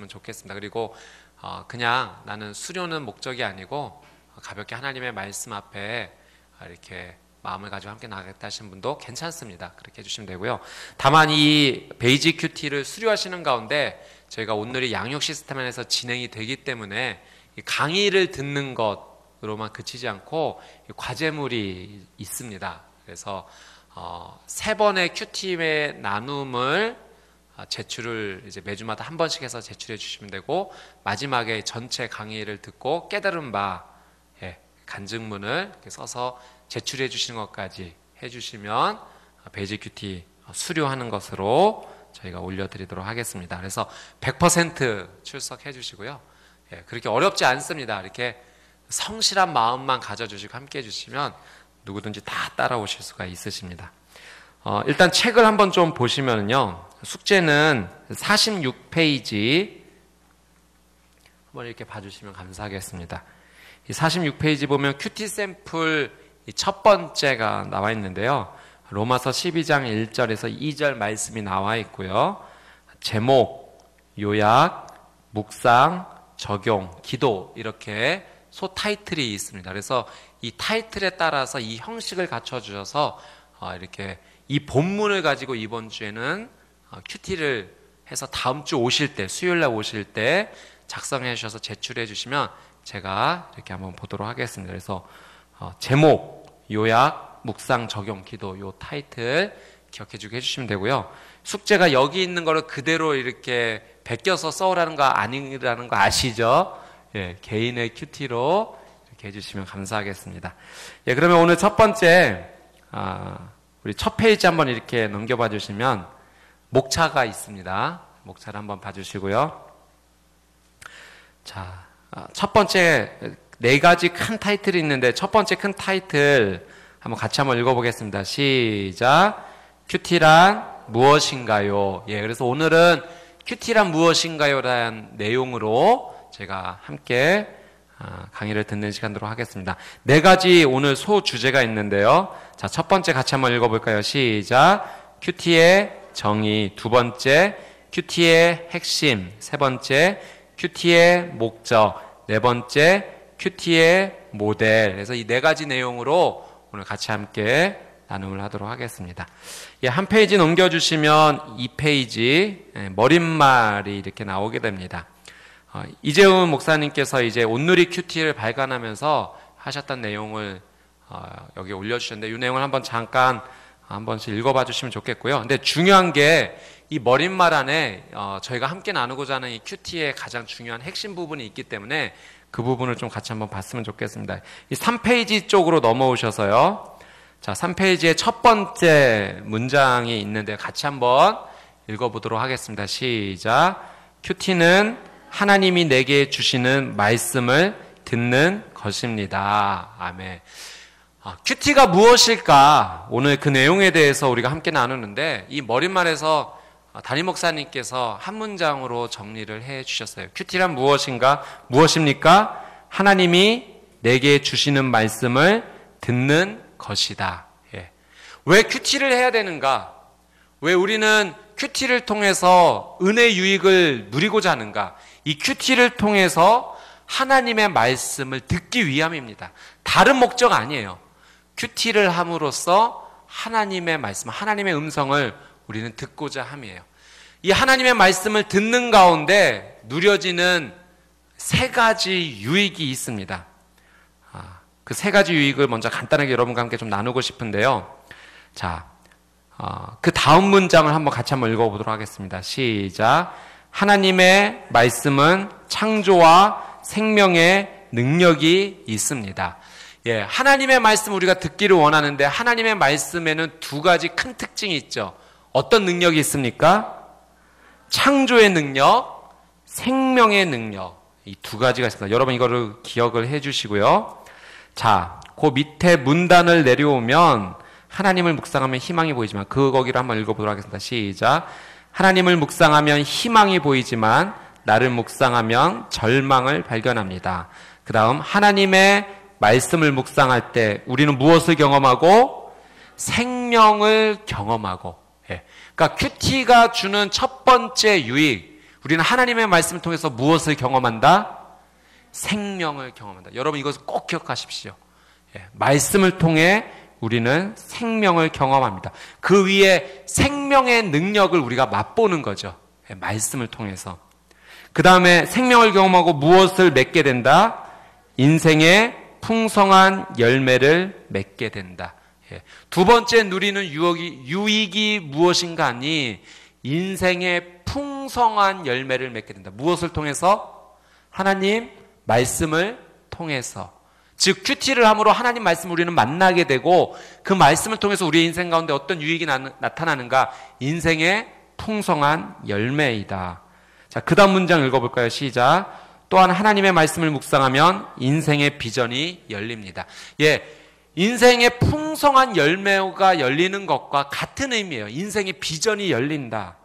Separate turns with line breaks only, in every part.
좋겠습니다. 그리고 그냥 나는 수료는 목적이 아니고 가볍게 하나님의 말씀 앞에 이렇게 마음을 가지고 함께 나가겠다 하시는 분도 괜찮습니다. 그렇게 해주시면 되고요. 다만 이 베이직 큐티를 수료하시는 가운데 저희가 오늘이 양육 시스템 안에서 진행이 되기 때문에 강의를 듣는 것으로만 그치지 않고 과제물이 있습니다. 그래서 3번의 큐티의 나눔을 제출을 이제 매주마다 한 번씩 해서 제출해 주시면 되고, 마지막에 전체 강의를 듣고 깨달은 바 간증문을 이렇게 써서 제출해 주시는 것까지 해주시면 베이직 큐티 수료하는 것으로 저희가 올려드리도록 하겠습니다. 그래서 100% 출석해 주시고요. 그렇게 어렵지 않습니다. 이렇게 성실한 마음만 가져주시고 함께 해주시면 누구든지 다 따라오실 수가 있으십니다. 일단 책을 한번 좀 보시면요, 숙제는 46페이지 한번 이렇게 봐주시면 감사하겠습니다. 이 46페이지 보면 큐티 샘플 첫 번째가 나와 있는데요, 로마서 12장 1절에서 2절 말씀이 나와 있고요. 제목, 요약, 묵상, 적용, 기도, 이렇게 소 타이틀이 있습니다. 그래서 이 타이틀에 따라서 이 형식을 갖춰주셔서 이렇게 이 본문을 가지고 이번 주에는 큐티를 해서 다음 주 오실 때, 수요일날 오실 때 작성해 주셔서 제출해 주시면 제가 이렇게 한번 보도록 하겠습니다. 그래서 제목, 요약, 묵상, 적용, 기도, 요 타이틀 기억해 주게 해주시면 되고요. 숙제가 여기 있는 거를 그대로 이렇게 베껴서 써오라는 거 아니라는 거 아시죠? 개인의 큐티로 이렇게 해주시면 감사하겠습니다. 그러면 오늘 첫 번째, 우리 첫 페이지 한번 이렇게 넘겨봐 주시면 목차가 있습니다. 목차를 한번 봐주시고요. 자, 첫 번째 4가지 큰 타이틀이 있는데, 첫 번째 큰 타이틀 한번 같이 한번 읽어보겠습니다. 시작. 큐티란 무엇인가요? 그래서 오늘은 큐티란 무엇인가요? 라는 내용으로 제가 함께 강의를 듣는 시간으로 하겠습니다. 4가지 오늘 소주제가 있는데요. 자, 첫 번째 같이 한번 읽어볼까요? 시작. 큐티의 정의. 두 번째, 큐티의 핵심. 세 번째, 큐티의 목적. 네 번째, 큐티의 모델. 그래서 이 4가지 내용으로 오늘 같이 함께 나눔을 하도록 하겠습니다. 한 페이지 넘겨주시면 2페이지 머릿말이 이렇게 나오게 됩니다. 이재훈 목사님께서 이제 온누리 큐티를 발간하면서 하셨던 내용을 여기 올려주셨는데, 이 내용을 한번 잠깐 한 번씩 읽어봐 주시면 좋겠고요. 근데 중요한 게 이 머릿말 안에 저희가 함께 나누고자 하는 이 큐티의 가장 중요한 핵심 부분이 있기 때문에 그 부분을 좀 같이 한번 봤으면 좋겠습니다. 이 3페이지 쪽으로 넘어오셔서요. 자, 3페이지에 첫 번째 문장이 있는데 같이 한번 읽어보도록 하겠습니다. 시작. 큐티는 하나님이 내게 주시는 말씀을 듣는 것입니다. 아멘. 큐티가 무엇일까? 오늘 그 내용에 대해서 우리가 함께 나누는데, 이 머릿말에서 담임 목사님께서 한 문장으로 정리를 해 주셨어요. 큐티란 무엇입니까? 하나님이 내게 주시는 말씀을 듣는 것이다. 왜 큐티를 해야 되는가? 왜 우리는 큐티를 통해서 은혜 유익을 누리고자 하는가? 이 큐티를 통해서 하나님의 말씀을 듣기 위함입니다. 다른 목적 아니에요. 큐티를 함으로써 하나님의 말씀, 하나님의 음성을 우리는 듣고자 함이에요. 이 하나님의 말씀을 듣는 가운데 누려지는 3가지 유익이 있습니다. 그 3가지 유익을 먼저 간단하게 여러분과 함께 좀 나누고 싶은데요. 자, 그 다음 문장을 한번 같이 한번 읽어보도록 하겠습니다. 시작. 하나님의 말씀은 창조와 생명의 능력이 있습니다. 하나님의 말씀 우리가 듣기를 원하는데, 하나님의 말씀에는 2가지 큰 특징이 있죠. 어떤 능력이 있습니까? 창조의 능력, 생명의 능력. 이 2가지가 있습니다. 여러분 이거를 기억을 해 주시고요. 자, 그 밑에 문단을 내려오면 하나님을 묵상하면 희망이 보이지만, 거기를 한번 읽어보도록 하겠습니다. 시작. 하나님을 묵상하면 희망이 보이지만 나를 묵상하면 절망을 발견합니다. 그 다음, 하나님의 말씀을 묵상할 때 우리는 무엇을 경험하고? 생명을 경험하고. 그러니까 큐티가 주는 첫 번째 유익, 우리는 하나님의 말씀을 통해서 무엇을 경험한다? 생명을 경험한다. 여러분 이것을 꼭 기억하십시오. 말씀을 통해 우리는 생명을 경험합니다. 그 위에 생명의 능력을 우리가 맛보는 거죠. 말씀을 통해서. 그 다음에 생명을 경험하고 무엇을 맺게 된다? 인생의 풍성한 열매를 맺게 된다. 두 번째 누리는 유익이 무엇인가 하니 인생의 풍성한 열매를 맺게 된다. 무엇을 통해서? 하나님 말씀을 통해서. 즉 큐티를 함으로 하나님 말씀을 우리는 만나게 되고 그 말씀을 통해서 우리의 인생 가운데 어떤 유익이 나타나는가? 인생의 풍성한 열매이다. 자, 그 다음 문장 읽어볼까요? 시작. 또한 하나님의 말씀을 묵상하면 인생의 비전이 열립니다. 인생의 풍성한 열매가 열리는 것과 같은 의미예요. 인생의 비전이 열린다.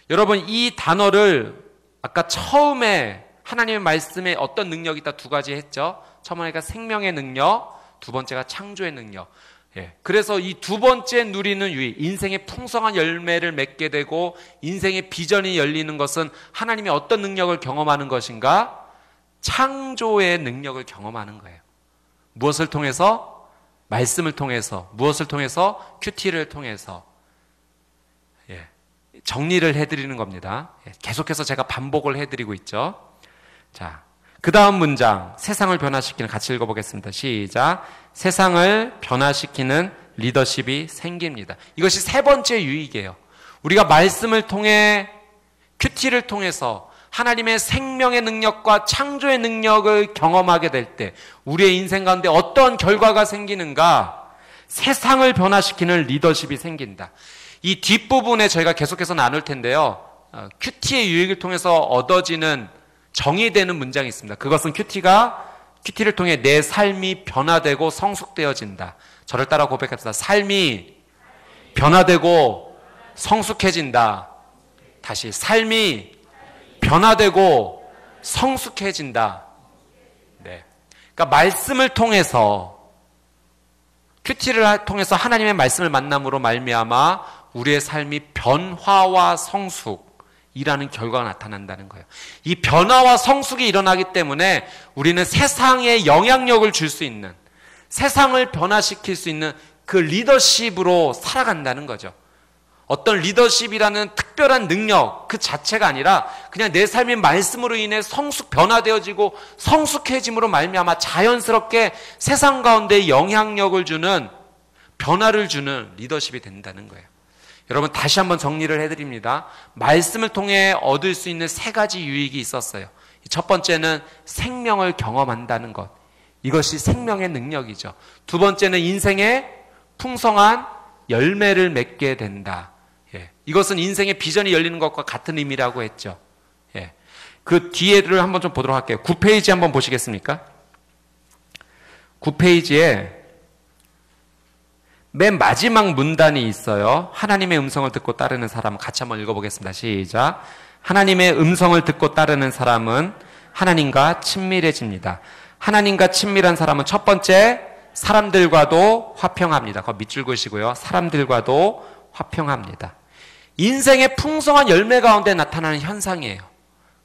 여러분 이 단어를 아까 처음에 하나님의 말씀에 어떤 능력이 있다 두 가지 했죠. 첫 번째가 생명의 능력, 두 번째가 창조의 능력. 그래서 이 두 번째 누리는 유익, 인생의 풍성한 열매를 맺게 되고 인생의 비전이 열리는 것은 하나님의 어떤 능력을 경험하는 것인가? 창조의 능력을 경험하는 거예요. 무엇을 통해서? 말씀을 통해서. 무엇을 통해서? 큐티를 통해서. 정리를 해드리는 겁니다. 계속해서 제가 반복을 해드리고 있죠. 자, 그 다음 문장, 세상을 변화시키는, 같이 읽어보겠습니다. 시작. 세상을 변화시키는 리더십이 생깁니다. 이것이 세 번째 유익이에요. 우리가 말씀을 통해, 큐티를 통해서 하나님의 생명의 능력과 창조의 능력을 경험하게 될 때 우리의 인생 가운데 어떤 결과가 생기는가? 세상을 변화시키는 리더십이 생긴다. 이 뒷부분에 저희가 계속해서 나눌 텐데요. 큐티의 유익을 통해서 얻어지는 정의되는 문장이 있습니다. 그것은 큐티를 통해 내 삶이 변화되고 성숙되어진다. 저를 따라 고백합시다. 삶이 변화되고 성숙해진다. 다시 삶이 변화되고 성숙해진다. 네. 그러니까 말씀을 통해서 큐티를 통해서 하나님의 말씀을 만남으로 말미암아 우리의 삶이 변화와 성숙이라는 결과가 나타난다는 거예요. 이 변화와 성숙이 일어나기 때문에 우리는 세상에 영향력을 줄 수 있는, 세상을 변화시킬 수 있는 그 리더십으로 살아간다는 거죠. 어떤 리더십이라는 특별한 능력 그 자체가 아니라 그냥 내 삶의 말씀으로 인해 변화되어지고 성숙해짐으로 말미암아 자연스럽게 세상 가운데 영향력을 주는, 변화를 주는 리더십이 된다는 거예요. 여러분 다시 한번 정리를 해드립니다. 말씀을 통해 얻을 수 있는 세 가지 유익이 있었어요. 첫 번째는 생명을 경험한다는 것. 이것이 생명의 능력이죠. 두 번째는 인생의 풍성한 열매를 맺게 된다. 이것은 인생의 비전이 열리는 것과 같은 의미라고 했죠. 그 뒤에를 한번 좀 보도록 할게요. 9페이지 한번 보시겠습니까? 9페이지에 맨 마지막 문단이 있어요. 하나님의 음성을 듣고 따르는 사람은, 같이 한번 읽어보겠습니다. 시작. 하나님의 음성을 듣고 따르는 사람은 하나님과 친밀해집니다. 하나님과 친밀한 사람은 첫 번째, 사람들과도 화평합니다. 그거 밑줄 그으시고요. 사람들과도 화평합니다. 인생의 풍성한 열매 가운데 나타나는 현상이에요.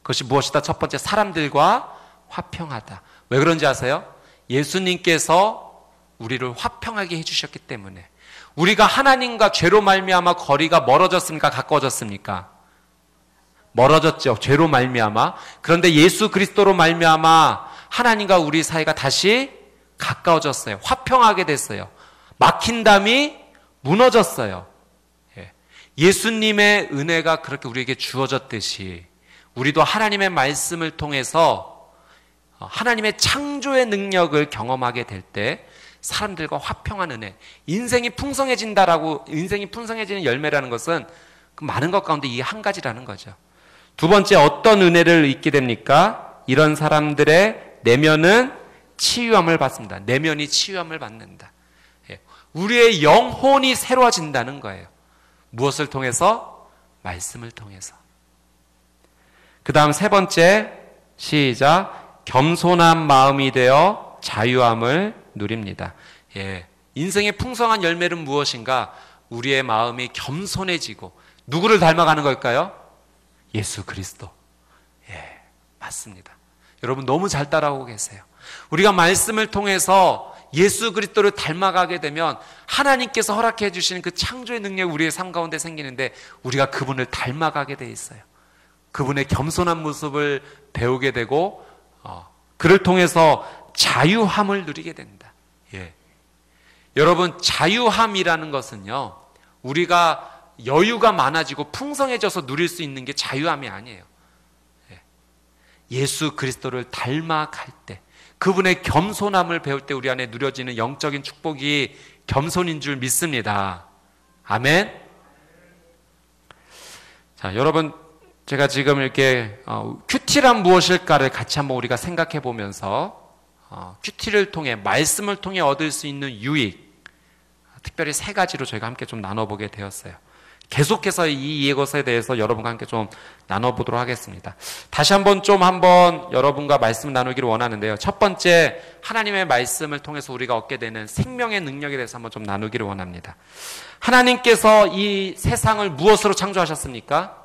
그것이 무엇이다? 첫 번째, 사람들과 화평하다. 왜 그런지 아세요? 예수님께서 우리를 화평하게 해주셨기 때문에. 우리가 하나님과 죄로 말미암아 거리가 멀어졌습니까? 가까워졌습니까? 멀어졌죠. 죄로 말미암아. 그런데 예수 그리스도로 말미암아 하나님과 우리 사이가 다시 가까워졌어요. 화평하게 됐어요. 막힌 담이 무너졌어요. 예수님의 은혜가 그렇게 우리에게 주어졌듯이 우리도 하나님의 말씀을 통해서 하나님의 창조의 능력을 경험하게 될 때 사람들과 화평한 은혜, 인생이 풍성해진다라고, 인생이 풍성해지는 열매라는 것은 그 많은 것 가운데 이 한 가지라는 거죠. 두 번째, 어떤 은혜를 잊게 됩니까? 이런 사람들의 내면은 치유함을 받습니다. 내면이 치유함을 받는다. 우리의 영혼이 새로워진다는 거예요. 무엇을 통해서? 말씀을 통해서. 그 다음 세 번째, 시작. 겸손한 마음이 되어 자유함을 누립니다. 인생의 풍성한 열매는 무엇인가? 우리의 마음이 겸손해지고, 누구를 닮아가는 걸까요? 예수 그리스도. 예, 맞습니다. 여러분 너무 잘 따라오고 계세요. 우리가 말씀을 통해서 예수 그리스도를 닮아가게 되면 하나님께서 허락해 주시는 그 창조의 능력이 우리의 삶 가운데 생기는데 우리가 그분을 닮아가게 돼 있어요. 그분의 겸손한 모습을 배우게 되고 그를 통해서 자유함을 누리게 됩니다. 예. 여러분 자유함이라는 것은요, 우리가 여유가 많아지고 풍성해져서 누릴 수 있는 게 자유함이 아니에요. 예. 예수 그리스도를 닮아갈 때, 그분의 겸손함을 배울 때 우리 안에 누려지는 영적인 축복이 겸손인 줄 믿습니다. 아멘. 자, 여러분 제가 지금 이렇게 큐티란 무엇일까를 같이 한번 우리가 생각해 보면서 큐티를 통해, 말씀을 통해 얻을 수 있는 유익, 특별히 세 가지로 저희가 함께 좀 나눠보게 되었어요. 계속해서 이 이것에 대해서 여러분과 함께 좀 나눠보도록 하겠습니다. 다시 한번 여러분과 말씀을 나누기를 원하는데요. 첫 번째, 하나님의 말씀을 통해서 우리가 얻게 되는 생명의 능력에 대해서 한번 좀 나누기를 원합니다. 하나님께서 이 세상을 무엇으로 창조하셨습니까?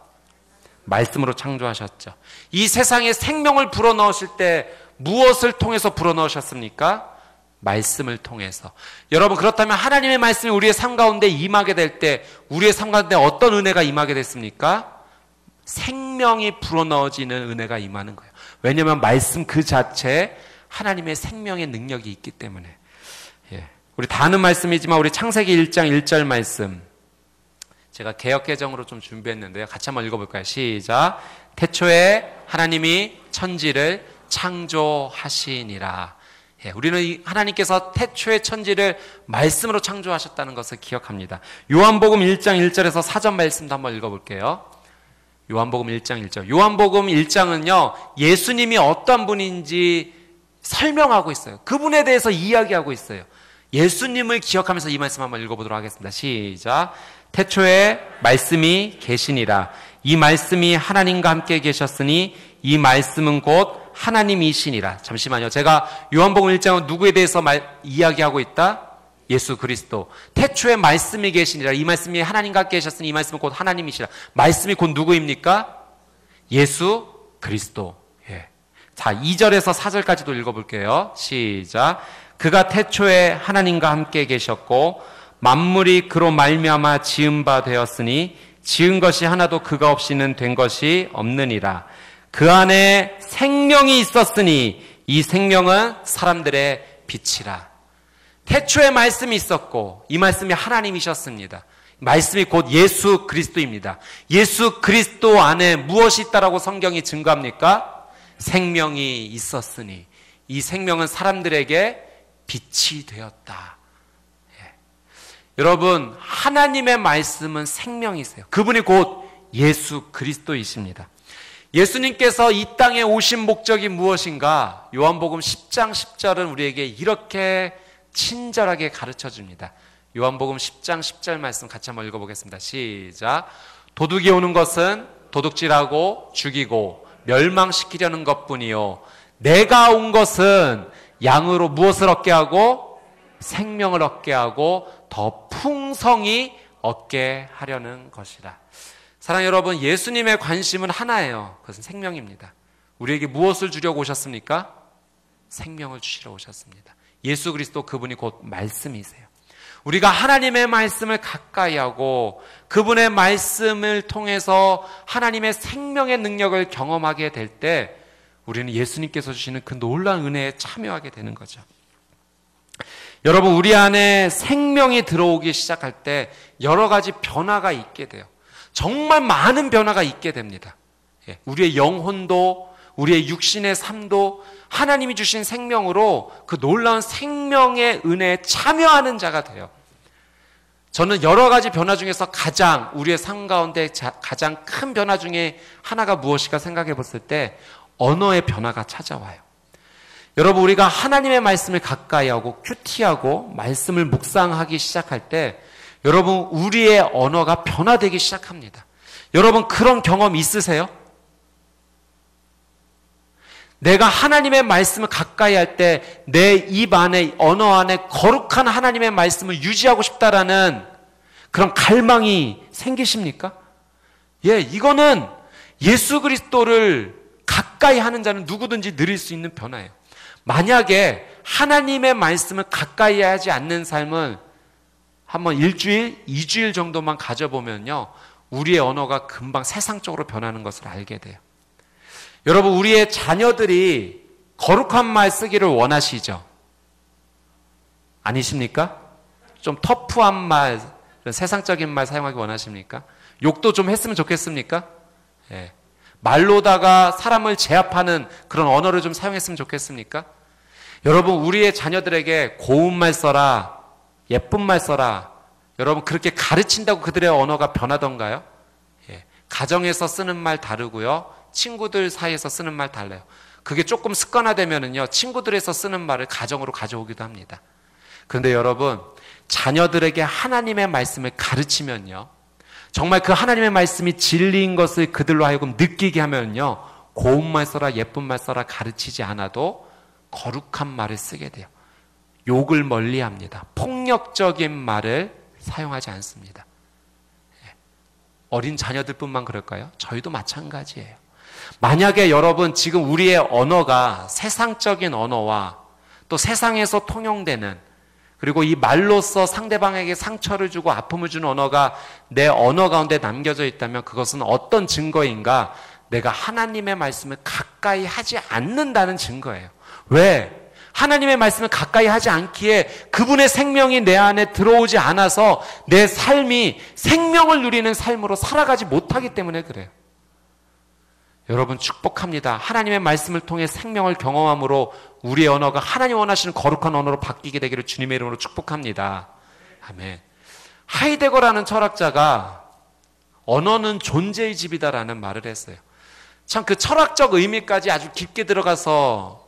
말씀으로 창조하셨죠. 이 세상에 생명을 불어넣으실 때 무엇을 통해서 불어넣으셨습니까? 말씀을 통해서. 여러분, 그렇다면 하나님의 말씀이 우리의 삶 가운데 임하게 될 때 우리의 삶 가운데 어떤 은혜가 임하게 됐습니까? 생명이 불어넣어지는 은혜가 임하는 거예요. 왜냐하면 말씀 그 자체에 하나님의 생명의 능력이 있기 때문에. 예. 우리 다 아는 말씀이지만 우리 창세기 1장 1절 말씀, 제가 개역개정으로 좀 준비했는데요. 같이 한번 읽어볼까요? 시작. 태초에 하나님이 천지를 창조하시니라. 예, 우리는 하나님께서 태초의 천지를 말씀으로 창조하셨다는 것을 기억합니다. 요한복음 1장 1절에서 사전 말씀도 한번 읽어볼게요. 요한복음 1장 1절. 요한복음 1장은요, 예수님이 어떤 분인지 설명하고 있어요. 그분에 대해서 이야기하고 있어요. 예수님을 기억하면서 이 말씀 한번 읽어보도록 하겠습니다. 시작. 태초에 말씀이 계시니라. 이 말씀이 하나님과 함께 계셨으니 이 말씀은 곧 하나님이시니라. 잠시만요. 제가 요한복음 1장은 누구에 대해서 이야기하고 있다? 예수 그리스도. 태초에 말씀이 계시니라. 이 말씀이 하나님과 함께 계셨으니 이 말씀은 곧 하나님이시라. 말씀이 곧 누구입니까? 예수 그리스도. 예. 자, 2절에서 4절까지도 읽어볼게요. 시작. 그가 태초에 하나님과 함께 계셨고 만물이 그로 말미암아 지은 바 되었으니 지은 것이 하나도 그가 없이는 된 것이 없느니라. 그 안에 생명이 있었으니 이 생명은 사람들의 빛이라. 태초에 말씀이 있었고 이 말씀이 하나님이셨습니다. 말씀이 곧 예수 그리스도입니다. 예수 그리스도 안에 무엇이 있다라고 성경이 증거합니까? 생명이 있었으니 이 생명은 사람들에게 빛이 되었다. 예. 여러분, 하나님의 말씀은 생명이세요. 그분이 곧 예수 그리스도이십니다. 예수님께서 이 땅에 오신 목적이 무엇인가? 요한복음 10장 10절은 우리에게 이렇게 친절하게 가르쳐 줍니다. 요한복음 10장 10절 말씀 같이 한번 읽어보겠습니다. 시작. 도둑이 오는 것은 도둑질하고 죽이고 멸망시키려는 것뿐이요 내가 온 것은 양으로 무엇을 얻게 하고? 생명을 얻게 하고 더 풍성히 얻게 하려는 것이라. 사랑하는 여러분, 예수님의 관심은 하나예요. 그것은 생명입니다. 우리에게 무엇을 주려고 오셨습니까? 생명을 주시러 오셨습니다. 예수 그리스도, 그분이 곧 말씀이세요. 우리가 하나님의 말씀을 가까이 하고 그분의 말씀을 통해서 하나님의 생명의 능력을 경험하게 될 때 우리는 예수님께서 주시는 그 놀라운 은혜에 참여하게 되는 거죠. 여러분, 우리 안에 생명이 들어오기 시작할 때 여러 가지 변화가 있게 돼요. 정말 많은 변화가 있게 됩니다. 우리의 영혼도, 우리의 육신의 삶도 하나님이 주신 생명으로 그 놀라운 생명의 은혜에 참여하는 자가 돼요. 저는 여러 가지 변화 중에서 가장 우리의 삶 가운데 가장 큰 변화 중에 하나가 무엇일까 생각해 봤을 때 언어의 변화가 찾아와요. 여러분, 우리가 하나님의 말씀을 가까이 하고 큐티하고 말씀을 묵상하기 시작할 때 여러분, 우리의 언어가 변화되기 시작합니다. 여러분, 그런 경험 있으세요? 내가 하나님의 말씀을 가까이 할 때 내 입 안에, 언어 안에 거룩한 하나님의 말씀을 유지하고 싶다라는 그런 갈망이 생기십니까? 예, 이거는 예수 그리스도를 가까이 하는 자는 누구든지 누릴 수 있는 변화예요. 만약에 하나님의 말씀을 가까이 하지 않는 삶을 한번 일주일, 2주일 정도만 가져보면요, 우리의 언어가 금방 세상적으로 변하는 것을 알게 돼요. 여러분, 우리의 자녀들이 거룩한 말 쓰기를 원하시죠? 아니십니까? 좀 터프한 말, 세상적인 말 사용하기 원하십니까? 욕도 좀 했으면 좋겠습니까? 예. 말로다가 사람을 제압하는 그런 언어를 좀 사용했으면 좋겠습니까? 여러분, 우리의 자녀들에게 고운 말 써라, 예쁜 말 써라, 여러분 그렇게 가르친다고 그들의 언어가 변하던가요? 예. 가정에서 쓰는 말 다르고요, 친구들 사이에서 쓰는 말 달라요. 그게 조금 습관화되면은요, 친구들에서 쓰는 말을 가정으로 가져오기도 합니다. 그런데 여러분, 자녀들에게 하나님의 말씀을 가르치면요, 정말 그 하나님의 말씀이 진리인 것을 그들로 하여금 느끼게 하면요, 고운 말 써라, 예쁜 말 써라 가르치지 않아도 거룩한 말을 쓰게 돼요. 욕을 멀리합니다. 폭력적인 말을 사용하지 않습니다. 어린 자녀들뿐만 그럴까요? 저희도 마찬가지예요. 만약에 여러분 지금 우리의 언어가 세상적인 언어와 또 세상에서 통용되는, 그리고 이 말로써 상대방에게 상처를 주고 아픔을 주는 언어가 내 언어 가운데 남겨져 있다면 그것은 어떤 증거인가? 내가 하나님의 말씀을 가까이 하지 않는다는 증거예요. 왜? 하나님의 말씀을 가까이 하지 않기에 그분의 생명이 내 안에 들어오지 않아서 내 삶이 생명을 누리는 삶으로 살아가지 못하기 때문에 그래요. 여러분 축복합니다. 하나님의 말씀을 통해 생명을 경험함으로 우리의 언어가 하나님 원하시는 거룩한 언어로 바뀌게 되기를 주님의 이름으로 축복합니다. 아멘. 하이데거라는 철학자가 언어는 존재의 집이다라는 말을 했어요. 참 그 철학적 의미까지 아주 깊게 들어가서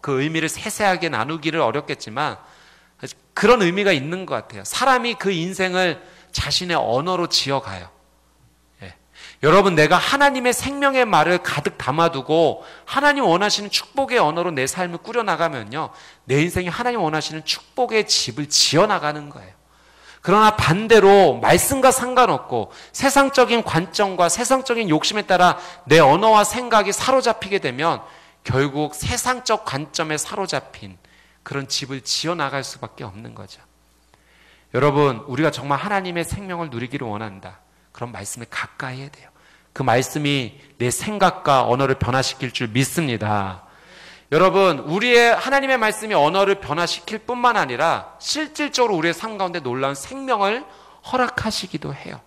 그 의미를 세세하게 나누기를 어렵겠지만 그런 의미가 있는 것 같아요. 사람이 그 인생을 자신의 언어로 지어가요. 예. 여러분, 내가 하나님의 생명의 말을 가득 담아두고 하나님 원하시는 축복의 언어로 내 삶을 꾸려나가면요, 내 인생이 하나님 원하시는 축복의 집을 지어나가는 거예요. 그러나 반대로 말씀과 상관없고 세상적인 관점과 세상적인 욕심에 따라 내 언어와 생각이 사로잡히게 되면 결국 세상적 관점에 사로잡힌 그런 집을 지어나갈 수밖에 없는 거죠. 여러분, 우리가 정말 하나님의 생명을 누리기를 원한다. 그런 말씀을 가까이 해야 돼요. 그 말씀이 내 생각과 언어를 변화시킬 줄 믿습니다. 여러분, 우리의 하나님의 말씀이 언어를 변화시킬 뿐만 아니라 실질적으로 우리의 삶 가운데 놀라운 생명을 허락하시기도 해요.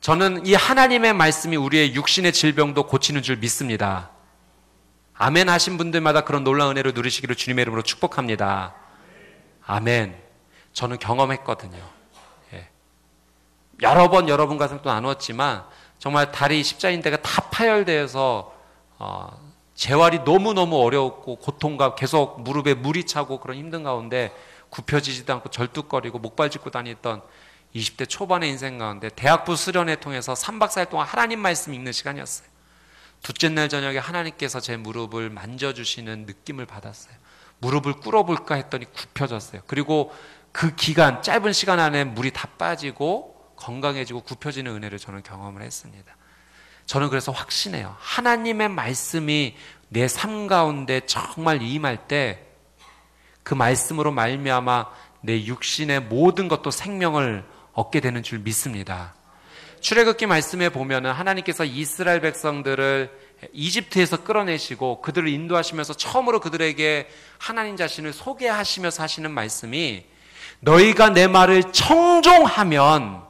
저는 이 하나님의 말씀이 우리의 육신의 질병도 고치는 줄 믿습니다. 아멘 하신 분들마다 그런 놀라운 은혜를 누리시기를 주님의 이름으로 축복합니다. 아멘. 저는 경험했거든요. 예. 여러 번 여러분과 또 나누었지만 정말 다리 십자인대가 다 파열되어서 재활이 너무너무 어려웠고 고통과 계속 무릎에 물이 차고 그런 힘든 가운데 굽혀지지도 않고 절뚝거리고 목발 짚고 다녔던 20대 초반의 인생 가운데 대학부 수련회 통해서 3박 4일 동안 하나님 말씀 읽는 시간이었어요. 둘째 날 저녁에 하나님께서 제 무릎을 만져주시는 느낌을 받았어요. 무릎을 꿇어볼까 했더니 굽혀졌어요. 그리고 그 기간, 짧은 시간 안에 물이 다 빠지고 건강해지고 굽혀지는 은혜를 저는 경험을 했습니다. 저는 그래서 확신해요. 하나님의 말씀이 내 삶 가운데 정말 임할 때 그 말씀으로 말미암아 내 육신의 모든 것도 생명을 얻게 되는 줄 믿습니다. 출애굽기 말씀에 보면은 하나님께서 이스라엘 백성들을 이집트에서 끌어내시고 그들을 인도하시면서 처음으로 그들에게 하나님 자신을 소개하시면서 하시는 말씀이 너희가 내 말을 청종하면,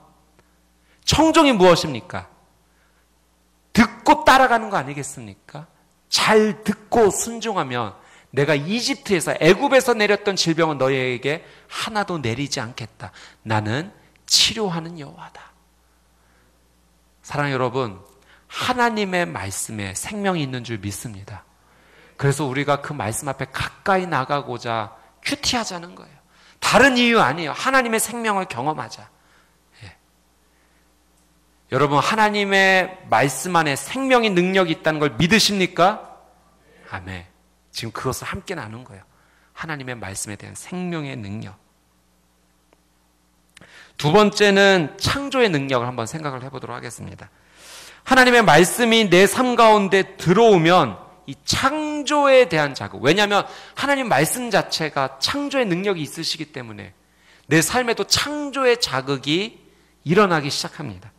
청종이 무엇입니까? 듣고 따라가는 거 아니겠습니까? 잘 듣고 순종하면 내가 이집트에서 애굽에서 내렸던 질병은 너희에게 하나도 내리지 않겠다. 나는 치료하는 여호와다. 사랑하는 여러분, 하나님의 말씀에 생명이 있는 줄 믿습니다. 그래서 우리가 그 말씀 앞에 가까이 나가고자 큐티하자는 거예요. 다른 이유 아니에요. 하나님의 생명을 경험하자. 예. 여러분, 하나님의 말씀 안에 생명의 능력이 있다는 걸 믿으십니까? 아멘. 지금 그것을 함께 나눈 거예요. 하나님의 말씀에 대한 생명의 능력. 두 번째는 창조의 능력을 한번 생각을 해보도록 하겠습니다. 하나님의 말씀이 내 삶 가운데 들어오면 이 창조에 대한 자극, 왜냐하면 하나님 말씀 자체가 창조의 능력이 있으시기 때문에 내 삶에도 창조의 자극이 일어나기 시작합니다.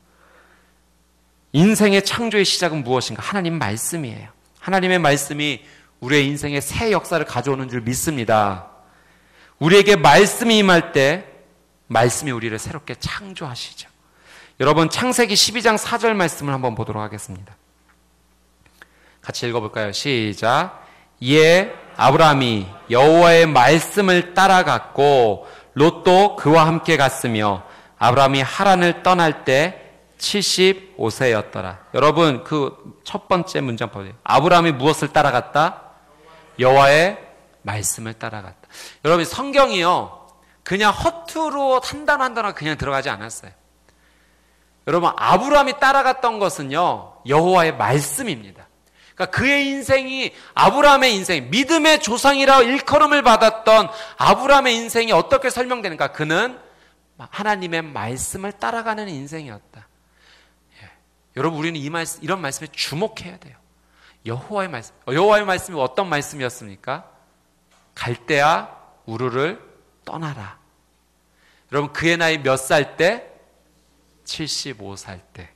인생의 창조의 시작은 무엇인가? 하나님 말씀이에요. 하나님의 말씀이 우리의 인생에 새 역사를 가져오는 줄 믿습니다. 우리에게 말씀이 임할 때 말씀이 우리를 새롭게 창조하시죠. 여러분, 창세기 12장 4절 말씀을 한번 보도록 하겠습니다. 같이 읽어볼까요? 시작. 이에 아브라함이 여호와의 말씀을 따라갔고 롯도 그와 함께 갔으며 아브라함이 하란을 떠날 때 75세였더라. 여러분, 그 첫 번째 문장 보세요. 아브라함이 무엇을 따라갔다? 여호와의 말씀을 따라갔다. 여러분, 성경이요, 그냥 허투루 한 단어 한 단어 그냥 들어가지 않았어요. 여러분, 아브라함이 따라갔던 것은요, 여호와의 말씀입니다. 그러니까 그의 인생이, 아브라함의 인생, 믿음의 조상이라 일컬음을 받았던 아브라함의 인생이 어떻게 설명되는가? 그는 하나님의 말씀을 따라가는 인생이었다. 예. 여러분, 우리는 이런 말씀에 주목해야 돼요. 여호와의 말씀. 여호와의 말씀이 어떤 말씀이었습니까? 갈대아 우르를 떠나라. 여러분, 그의 나이 몇 살 때? 75살 때.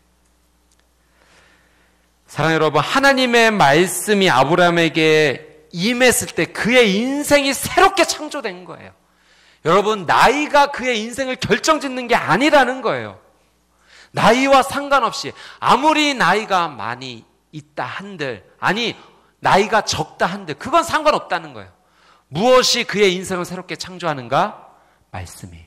사랑하는 여러분, 하나님의 말씀이 아브라함에게 임했을 때 그의 인생이 새롭게 창조된 거예요. 여러분, 나이가 그의 인생을 결정짓는 게 아니라는 거예요. 나이와 상관없이 아무리 나이가 많이 있다 한들, 아니 나이가 적다 한들, 그건 상관없다는 거예요. 무엇이 그의 인생을 새롭게 창조하는가? 말씀이.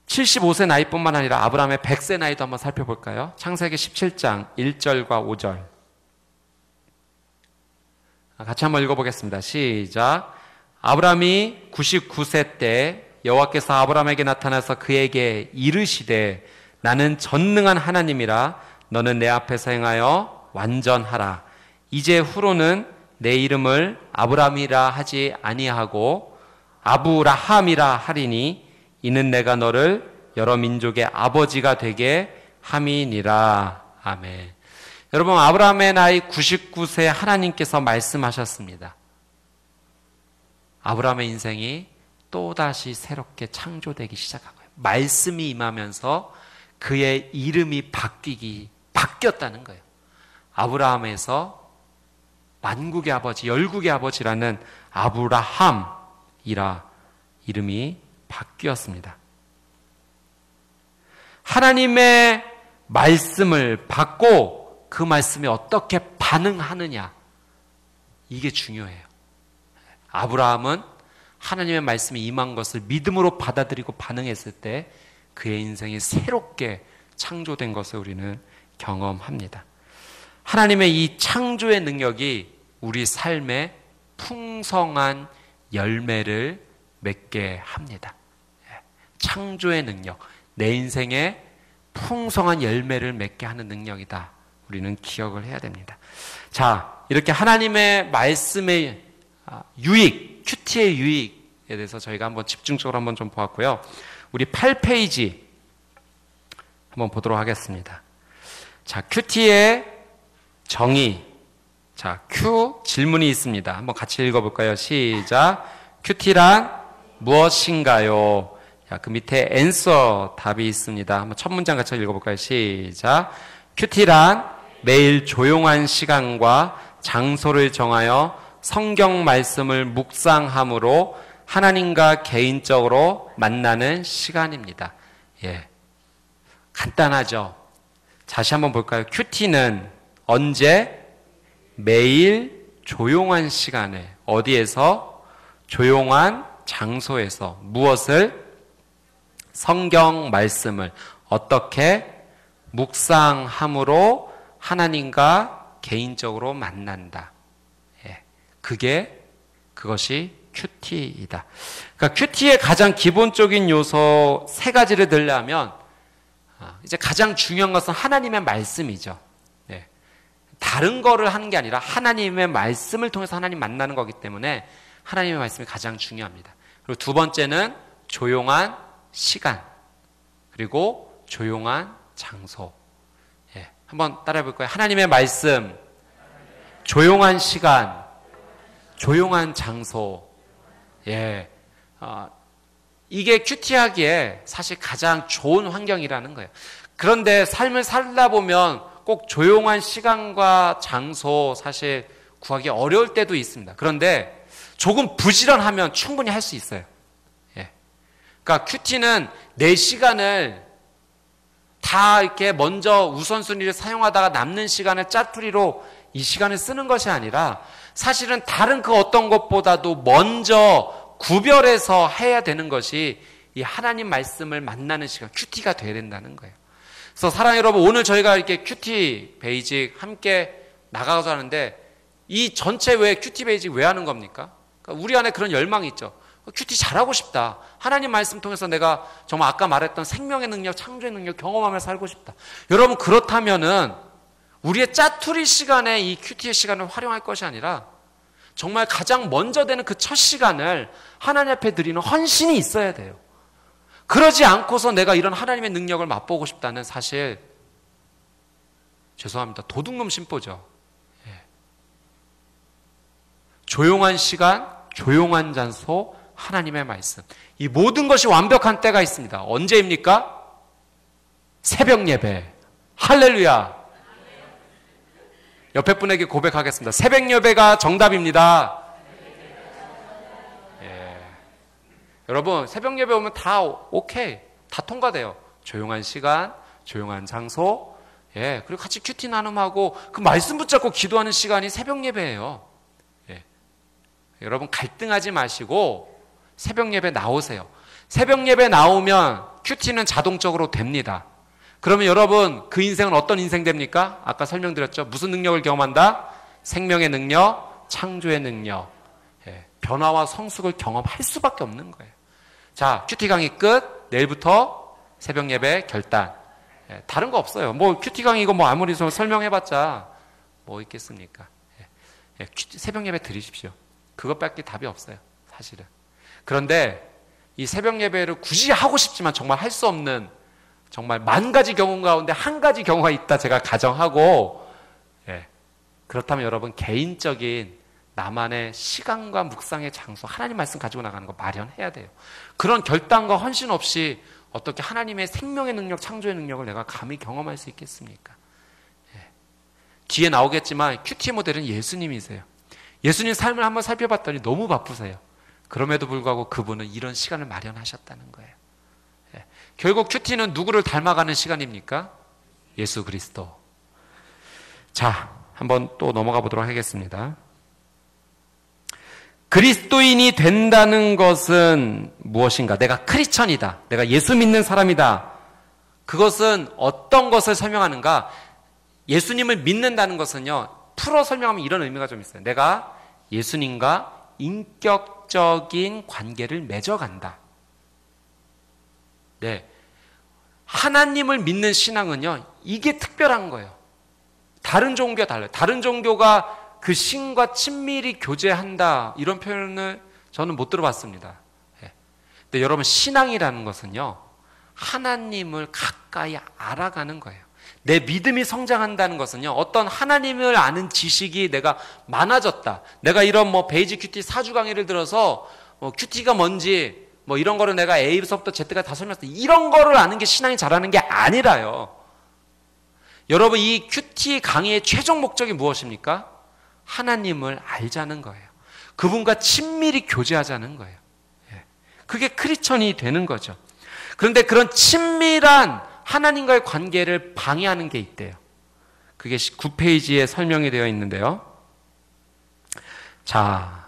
75세 나이뿐만 아니라 아브라함의 100세 나이도 한번 살펴볼까요? 창세기 17장 1절과 5절 같이 한번 읽어보겠습니다. 시작. 아브라함이 99세 때 여호와께서 아브라함에게 나타나서 그에게 이르시되 나는 전능한 하나님이라 너는 내 앞에서 행하여 완전하라. 이제 후로는 내 이름을 아브라함이라 하지 아니하고 아브라함이라 하리니 이는 내가 너를 여러 민족의 아버지가 되게 함이니라. 아멘. 여러분, 아브라함의 나이 99세 하나님께서 말씀하셨습니다. 아브라함의 인생이 또다시 새롭게 창조되기 시작한 거예요. 말씀이 임하면서 그의 이름이 바뀌었다는 거예요. 아브라함에서 만국의 아버지, 열국의 아버지라는 아브라함이라 이름이 바뀌었습니다. 하나님의 말씀을 받고 그 말씀에 어떻게 반응하느냐, 이게 중요해요. 아브라함은 하나님의 말씀이 임한 것을 믿음으로 받아들이고 반응했을 때 그의 인생이 새롭게 창조된 것을 우리는 경험합니다. 하나님의 이 창조의 능력이 우리 삶에 풍성한 열매를 맺게 합니다. 창조의 능력, 내 인생에 풍성한 열매를 맺게 하는 능력이다. 우리는 기억을 해야 됩니다. 자, 이렇게 하나님의 말씀의 유익, 큐티의 유익에 대해서 저희가 한번 집중적으로 한번 좀 보았고요. 우리 8페이지 한번 보도록 하겠습니다. 자, 큐티의 정의. 자, 큐 질문이 있습니다. 한번 같이 읽어볼까요? 시작. 큐티란 무엇인가요? 자, 그 밑에 answer 답이 있습니다. 한번 첫 문장 같이 읽어볼까요? 시작. 큐티란 매일 조용한 시간과 장소를 정하여 성경 말씀을 묵상함으로 하나님과 개인적으로 만나는 시간입니다. 예, 간단하죠? 다시 한번 볼까요? 큐티는 언제? 매일 조용한 시간에, 어디에서? 조용한 장소에서 무엇을? 성경 말씀을 어떻게? 묵상함으로 하나님과 개인적으로 만난다. 예, 그것이 큐티이다. 그러니까 큐티의 가장 기본적인 요소 세 가지를 들려면 이제 가장 중요한 것은 하나님의 말씀이죠. 네. 다른 거를 하는 게 아니라 하나님의 말씀을 통해서 하나님 만나는 거기 때문에 하나님의 말씀이 가장 중요합니다. 그리고 두 번째는 조용한 시간. 그리고 조용한 장소. 예, 한번 따라해 볼까요? 하나님의 말씀, 조용한 시간, 조용한 장소. 예, 이게 큐티하기에 사실 가장 좋은 환경이라는 거예요. 그런데 삶을 살다 보면 꼭 조용한 시간과 장소 사실 구하기 어려울 때도 있습니다. 그런데 조금 부지런하면 충분히 할 수 있어요. 예. 그러니까 큐티는 내 시간을 다 이렇게 먼저 우선순위를 사용하다가 남는 시간을 짜투리로 이 시간을 쓰는 것이 아니라 사실은 다른 그 어떤 것보다도 먼저 구별해서 해야 되는 것이 이 하나님 말씀을 만나는 시간, 큐티가 돼야 된다는 거예요. 그래서 사랑하는 여러분, 오늘 저희가 이렇게 큐티 베이직 함께 나가서 하는데 이 전체 왜 큐티 베이직 왜 하는 겁니까? 그러니까 우리 안에 그런 열망이 있죠. 큐티 잘하고 싶다. 하나님 말씀 통해서 내가 정말 아까 말했던 생명의 능력, 창조의 능력 경험하며 살고 싶다. 여러분 그렇다면은 우리의 짜투리 시간에 이 큐티의 시간을 활용할 것이 아니라 정말 가장 먼저 되는 그 첫 시간을 하나님 앞에 드리는 헌신이 있어야 돼요. 그러지 않고서 내가 이런 하나님의 능력을 맛보고 싶다는 사실 죄송합니다. 도둑놈 심보죠. 예. 조용한 시간, 조용한 장소, 하나님의 말씀. 이 모든 것이 완벽한 때가 있습니다. 언제입니까? 새벽 예배. 할렐루야. 옆에 분에게 고백하겠습니다. 새벽 예배가 정답입니다. 예. 여러분 새벽 예배 오면 다 오케이. 다 통과돼요. 조용한 시간, 조용한 장소, 예. 그리고 같이 큐티 나눔하고 그 말씀 붙잡고 기도하는 시간이 새벽 예배예요. 예. 여러분 갈등하지 마시고 새벽 예배 나오세요. 새벽 예배 나오면 큐티는 자동적으로 됩니다. 그러면 여러분 그 인생은 어떤 인생 됩니까? 아까 설명드렸죠. 무슨 능력을 경험한다? 생명의 능력, 창조의 능력, 예, 변화와 성숙을 경험할 수밖에 없는 거예요. 자, 큐티 강의 끝. 내일부터 새벽 예배 결단. 예, 다른 거 없어요. 뭐 큐티 강의 이거 뭐 아무리 설명해봤자 뭐 있겠습니까? 예, 새벽 예배 드리십시오. 그것밖에 답이 없어요. 사실은. 그런데 이 새벽 예배를 굳이 하고 싶지만 정말 할 수 없는 정말 만 가지 경우 가운데 한 가지 경우가 있다 제가 가정하고, 예. 그렇다면 여러분 개인적인 나만의 시간과 묵상의 장소, 하나님 말씀 가지고 나가는 거 마련해야 돼요. 그런 결단과 헌신 없이 어떻게 하나님의 생명의 능력, 창조의 능력을 내가 감히 경험할 수 있겠습니까? 예. 뒤에 나오겠지만 큐티 모델은 예수님이세요. 예수님 삶을 한번 살펴봤더니 너무 바쁘세요. 그럼에도 불구하고 그분은 이런 시간을 마련하셨다는 거예요. 예. 결국 큐티는 누구를 닮아가는 시간입니까? 예수 그리스도. 자, 한번 또 넘어가 보도록 하겠습니다. 그리스도인이 된다는 것은 무엇인가? 내가 크리스천이다. 내가 예수 믿는 사람이다. 그것은 어떤 것을 설명하는가? 예수님을 믿는다는 것은요, 풀어 설명하면 이런 의미가 좀 있어요. 내가 예수님과 인격적인 관계를 맺어간다. 네. 하나님을 믿는 신앙은요, 이게 특별한 거예요. 다른 종교가 달라요. 다른 종교가 그 신과 친밀히 교제한다, 이런 표현을 저는 못 들어봤습니다. 네. 근데 여러분, 신앙이라는 것은요, 하나님을 가까이 알아가는 거예요. 내 믿음이 성장한다는 것은요, 어떤 하나님을 아는 지식이 내가 많아졌다. 내가 이런 뭐 베이직 큐티 4주 강의를 들어서 뭐 큐티가 뭔지 뭐 이런 거를 내가 A부터 Z까지 다 설명했어. 이런 거를 아는 게 신앙이 자라는 게 아니라요. 여러분, 이 큐티 강의의 최종 목적이 무엇입니까? 하나님을 알자는 거예요. 그분과 친밀히 교제하자는 거예요. 그게 크리스천이 되는 거죠. 그런데 그런 친밀한 하나님과의 관계를 방해하는 게 있대요. 그게 9페이지에 설명이 되어 있는데요. 자,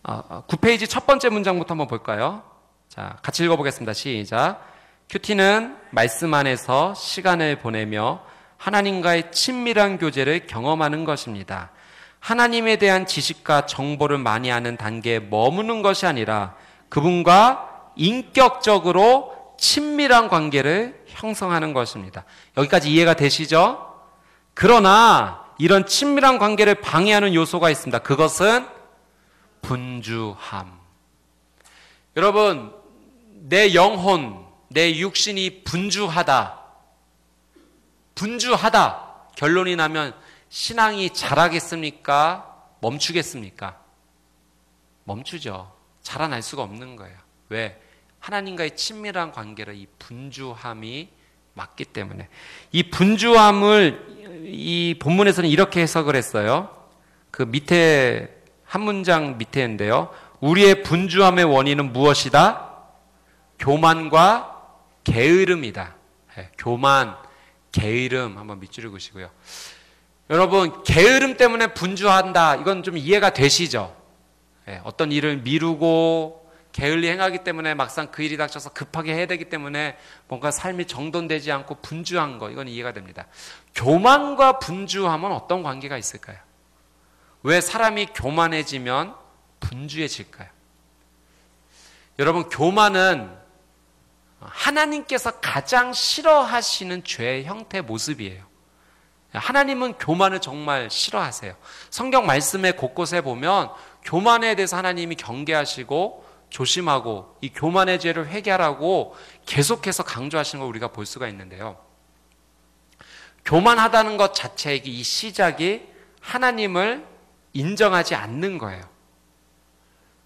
9페이지 첫 번째 문장부터 한번 볼까요? 자, 같이 읽어보겠습니다. 시작. 큐티는 말씀 안에서 시간을 보내며 하나님과의 친밀한 교제를 경험하는 것입니다. 하나님에 대한 지식과 정보를 많이 아는 단계에 머무는 것이 아니라 그분과 인격적으로 친밀한 관계를 형성하는 것입니다. 여기까지 이해가 되시죠? 그러나 이런 친밀한 관계를 방해하는 요소가 있습니다. 그것은 분주함. 여러분, 내 영혼, 내 육신이 분주하다. 결론이 나면 신앙이 자라겠습니까? 멈추겠습니까? 멈추죠. 자라날 수가 없는 거예요. 왜? 하나님과의 친밀한 관계를 이 분주함이 맞기 때문에. 이 분주함을 이 본문에서는 이렇게 해석을 했어요. 그 밑에 한 문장 밑에인데요. 우리의 분주함의 원인은 무엇이다? 교만과 게으름이다. 교만, 게으름 한번 밑줄을 그으시고요. 여러분, 게으름 때문에 분주한다. 이건 좀 이해가 되시죠? 어떤 일을 미루고 게을리 행하기 때문에 막상 그 일이 닥쳐서 급하게 해야 되기 때문에 뭔가 삶이 정돈되지 않고 분주한 거, 이건 이해가 됩니다. 교만과 분주함은 어떤 관계가 있을까요? 왜 사람이 교만해지면 분주해질까요? 여러분, 교만은 하나님께서 가장 싫어하시는 죄의 형태 모습이에요. 하나님은 교만을 정말 싫어하세요. 성경 말씀의 곳곳에 보면 교만에 대해서 하나님이 경계하시고 조심하고 이 교만의 죄를 회개하라고 계속해서 강조하시는 걸 우리가 볼 수가 있는데요. 교만하다는 것 자체의 이 시작이 하나님을 인정하지 않는 거예요.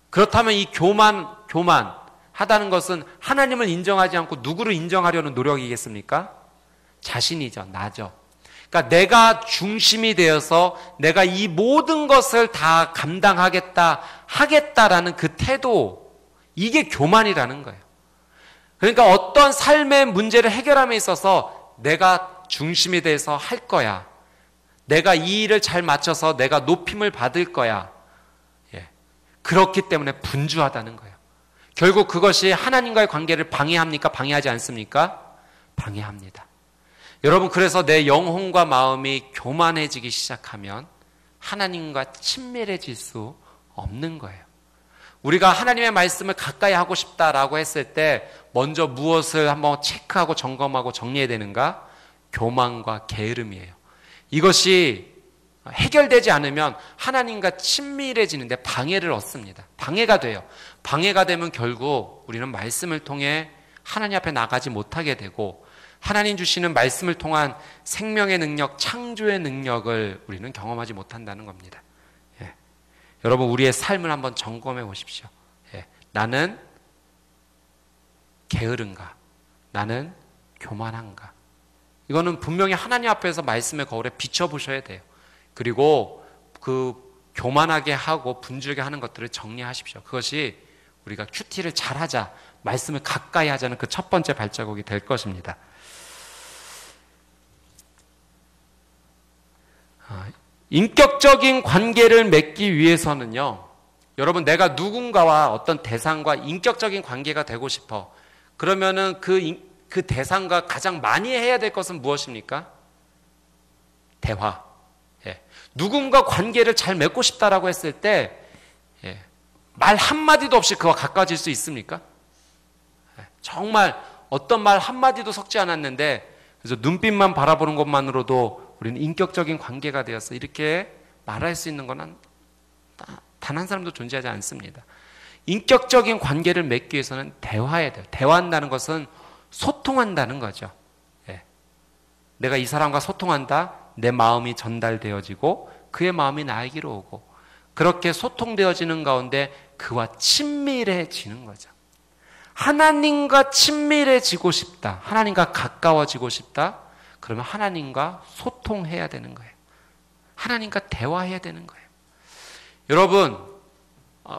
그렇다면 이 교만하다는 것은 하나님을 인정하지 않고 누구를 인정하려는 노력이겠습니까? 자신이죠. 나죠. 그러니까 내가 중심이 되어서 내가 이 모든 것을 다 하겠다라는 그 태도, 이게 교만이라는 거예요. 그러니까 어떤 삶의 문제를 해결함에 있어서 내가 중심이 돼서 할 거야. 내가 이 일을 잘 맞춰서 내가 높임을 받을 거야. 그렇기 때문에 분주하다는 거예요. 결국 그것이 하나님과의 관계를 방해합니까? 방해하지 않습니까? 방해합니다. 여러분, 그래서 내 영혼과 마음이 교만해지기 시작하면 하나님과 친밀해질 수 없는 거예요. 우리가 하나님의 말씀을 가까이 하고 싶다라고 했을 때 먼저 무엇을 한번 체크하고 점검하고 정리해야 되는가? 교만과 게으름이에요. 이것이 해결되지 않으면 하나님과 친밀해지는데 방해를 얻습니다. 방해가 돼요. 방해가 되면 결국 우리는 말씀을 통해 하나님 앞에 나가지 못하게 되고 하나님 주시는 말씀을 통한 생명의 능력, 창조의 능력을 우리는 경험하지 못한다는 겁니다. 여러분, 우리의 삶을 한번 점검해 보십시오. 나는 게으른가? 나는 교만한가? 이거는 분명히 하나님 앞에서 말씀의 거울에 비춰보셔야 돼요. 그리고 그 교만하게 하고 분주하게 하는 것들을 정리하십시오. 그것이 우리가 큐티를 잘하자, 말씀을 가까이 하자는 그 첫 번째 발자국이 될 것입니다. 인격적인 관계를 맺기 위해서는요, 여러분, 내가 누군가와 어떤 대상과 인격적인 관계가 되고 싶어. 그러면은 그 대상과 가장 많이 해야 될 것은 무엇입니까? 대화. 누군가 관계를 잘 맺고 싶다라고 했을 때, 말 한마디도 없이 그와 가까워질 수 있습니까? 정말 어떤 말 한마디도 섞지 않았는데, 그래서 눈빛만 바라보는 것만으로도 우리는 인격적인 관계가 되어서 이렇게 말할 수 있는 건 단 한 사람도 존재하지 않습니다. 인격적인 관계를 맺기 위해서는 대화해야 돼요. 대화한다는 것은 소통한다는 거죠. 내가 이 사람과 소통한다. 내 마음이 전달되어지고 그의 마음이 나에게로 오고 그렇게 소통되어지는 가운데 그와 친밀해지는 거죠. 하나님과 친밀해지고 싶다. 하나님과 가까워지고 싶다. 그러면 하나님과 소통해야 되는 거예요. 하나님과 대화해야 되는 거예요. 여러분,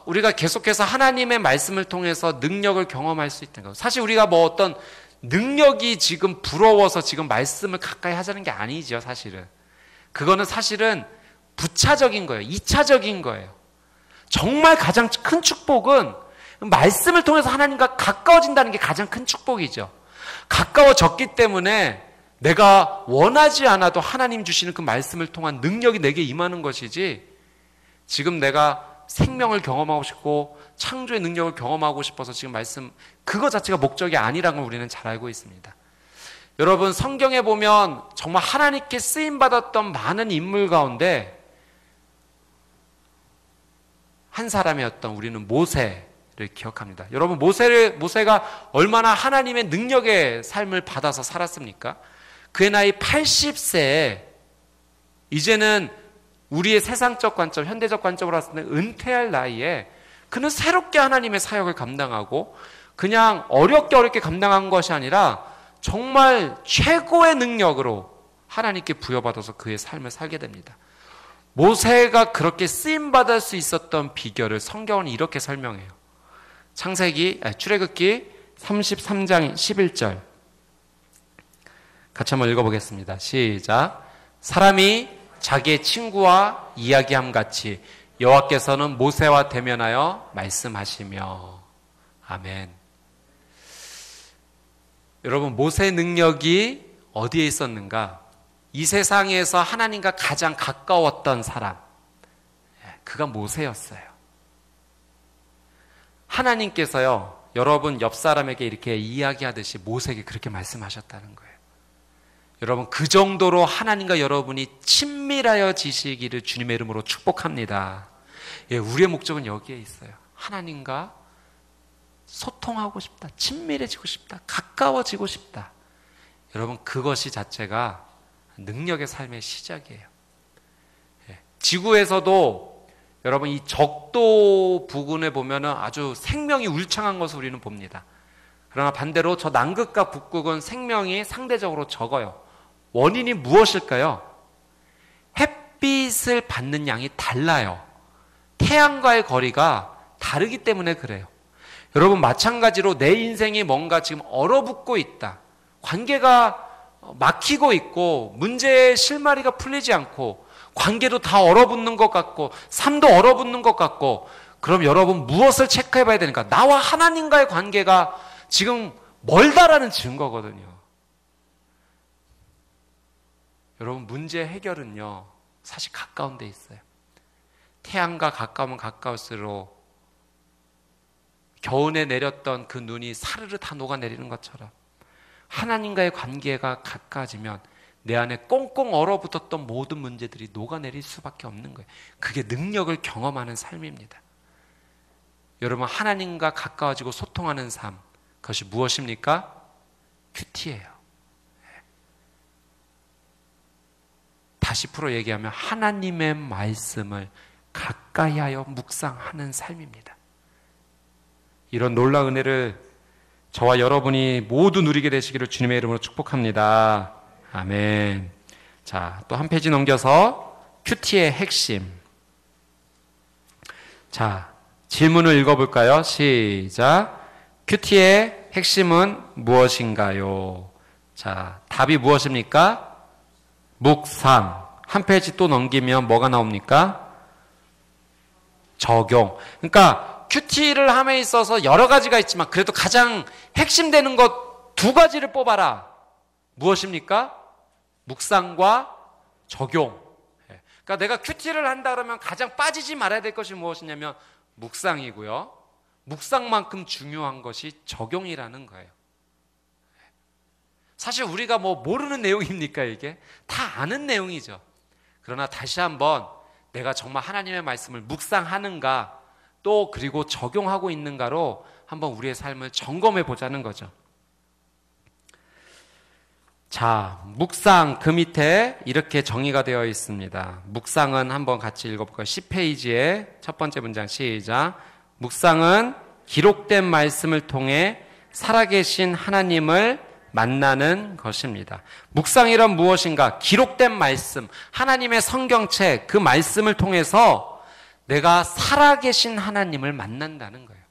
우리가 계속해서 하나님의 말씀을 통해서 능력을 경험할 수 있다는 거예요. 사실 우리가 뭐 어떤 능력이 지금 부러워서 지금 말씀을 가까이 하자는 게 아니죠, 사실은. 그거는 사실은 부차적인 거예요. 2차적인 거예요. 정말 가장 큰 축복은 말씀을 통해서 하나님과 가까워진다는 게 가장 큰 축복이죠. 가까워졌기 때문에 내가 원하지 않아도 하나님 주시는 그 말씀을 통한 능력이 내게 임하는 것이지, 지금 내가 생명을 경험하고 싶고 창조의 능력을 경험하고 싶어서 지금 말씀, 그거 자체가 목적이 아니라는 걸 우리는 잘 알고 있습니다. 여러분, 성경에 보면 정말 하나님께 쓰임받았던 많은 인물 가운데 한 사람이었던 우리는 모세를 기억합니다. 여러분, 모세가 얼마나 하나님의 능력의 삶을 받아서 살았습니까? 그의 나이 80세에 이제는 우리의 세상적 관점, 현대적 관점으로 봤을 때 은퇴할 나이에 그는 새롭게 하나님의 사역을 감당하고 그냥 어렵게 감당한 것이 아니라 정말 최고의 능력으로 하나님께 부여받아서 그의 삶을 살게 됩니다. 모세가 그렇게 쓰임받을 수 있었던 비결을 성경은 이렇게 설명해요. 출애굽기 33장 11절 같이 한번 읽어보겠습니다. 시작. 사람이 자기의 친구와 이야기함 같이 여호와께서는 모세와 대면하여 말씀하시며. 아멘. 여러분, 모세의 능력이 어디에 있었는가? 이 세상에서 하나님과 가장 가까웠던 사람, 그가 모세였어요. 하나님께서요, 여러분 옆 사람에게 이렇게 이야기하듯이 모세에게 그렇게 말씀하셨다는 거예요. 여러분, 그 정도로 하나님과 여러분이 친밀하여 지시기를 주님의 이름으로 축복합니다. 예, 우리의 목적은 여기에 있어요. 하나님과 소통하고 싶다, 친밀해지고 싶다, 가까워지고 싶다. 여러분, 그것이 자체가 능력의 삶의 시작이에요. 예, 지구에서도 여러분 이 적도 부근에 보면은 아주 생명이 울창한 것을 우리는 봅니다. 그러나 반대로 저 남극과 북극은 생명이 상대적으로 적어요. 원인이 무엇일까요? 햇빛을 받는 양이 달라요. 태양과의 거리가 다르기 때문에 그래요. 여러분, 마찬가지로 내 인생이 뭔가 지금 얼어붙고 있다. 관계가 막히고 있고 문제의 실마리가 풀리지 않고 관계도 다 얼어붙는 것 같고 삶도 얼어붙는 것 같고, 그럼 여러분 무엇을 체크해 봐야 되는가? 나와 하나님과의 관계가 지금 멀다라는 증거거든요. 여러분, 문제 해결은요 사실 가까운 데 있어요. 태양과 가까우면 가까울수록 겨우내 내렸던 그 눈이 사르르 다 녹아내리는 것처럼 하나님과의 관계가 가까워지면 내 안에 꽁꽁 얼어붙었던 모든 문제들이 녹아내릴 수밖에 없는 거예요. 그게 능력을 경험하는 삶입니다. 여러분, 하나님과 가까워지고 소통하는 삶, 그것이 무엇입니까? 큐티예요. 다시 풀어 얘기하면 하나님의 말씀을 가까이 하여 묵상하는 삶입니다. 이런 놀라운 은혜를 저와 여러분이 모두 누리게 되시기를 주님의 이름으로 축복합니다. 아멘. 자, 또 한 페이지 넘겨서 큐티의 핵심. 자, 질문을 읽어볼까요? 시작. 큐티의 핵심은 무엇인가요? 자, 답이 무엇입니까? 묵상. 한 페이지 또 넘기면 뭐가 나옵니까? 적용. 그러니까 큐티를 함에 있어서 여러 가지가 있지만 그래도 가장 핵심되는 것 두 가지를 뽑아라. 무엇입니까? 묵상과 적용. 그러니까 내가 큐티를 한다 그러면 가장 빠지지 말아야 될 것이 무엇이냐면 묵상이고요. 묵상만큼 중요한 것이 적용이라는 거예요. 사실 우리가 뭐 모르는 내용입니까? 이게 다 아는 내용이죠. 그러나 다시 한번 내가 정말 하나님의 말씀을 묵상하는가, 또 그리고 적용하고 있는가로 한번 우리의 삶을 점검해 보자는 거죠. 자, 묵상, 그 밑에 이렇게 정의가 되어 있습니다. 묵상은 한번 같이 읽어볼까요? 10페이지에 첫 번째 문장 시작. 묵상은 기록된 말씀을 통해 살아계신 하나님을 만나는 것입니다. 묵상이란 무엇인가? 기록된 말씀, 하나님의 성경책, 그 말씀을 통해서 내가 살아계신 하나님을 만난다는 거예요.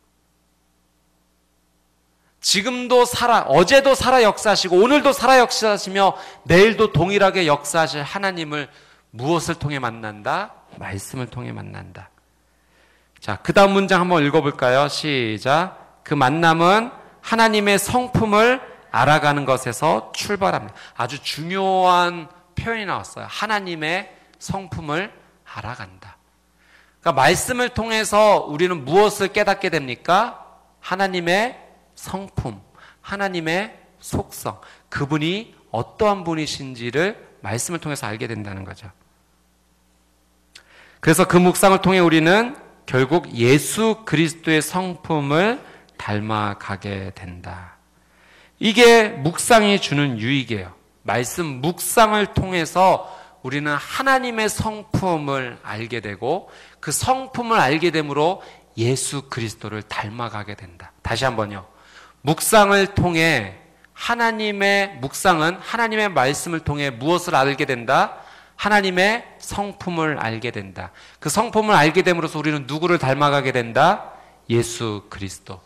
지금도 어제도 살아 역사하시고 오늘도 살아 역사하시며 내일도 동일하게 역사하실 하나님을 무엇을 통해 만난다? 말씀을 통해 만난다. 자, 그 다음 문장 한번 읽어볼까요? 시작. 그 만남은 하나님의 성품을 알아가는 것에서 출발합니다. 아주 중요한 표현이 나왔어요. 하나님의 성품을 알아간다. 그러니까 말씀을 통해서 우리는 무엇을 깨닫게 됩니까? 하나님의 성품, 하나님의 속성, 그분이 어떠한 분이신지를 말씀을 통해서 알게 된다는 거죠. 그래서 그 묵상을 통해 우리는 결국 예수 그리스도의 성품을 닮아가게 된다. 이게 묵상이 주는 유익이에요. 말씀 묵상을 통해서 우리는 하나님의 성품을 알게 되고 그 성품을 알게 되므로 예수 그리스도를 닮아가게 된다. 다시 한번요. 묵상을 통해 묵상은 하나님의 말씀을 통해 무엇을 알게 된다? 하나님의 성품을 알게 된다. 그 성품을 알게 됨으로써 우리는 누구를 닮아가게 된다? 예수 그리스도.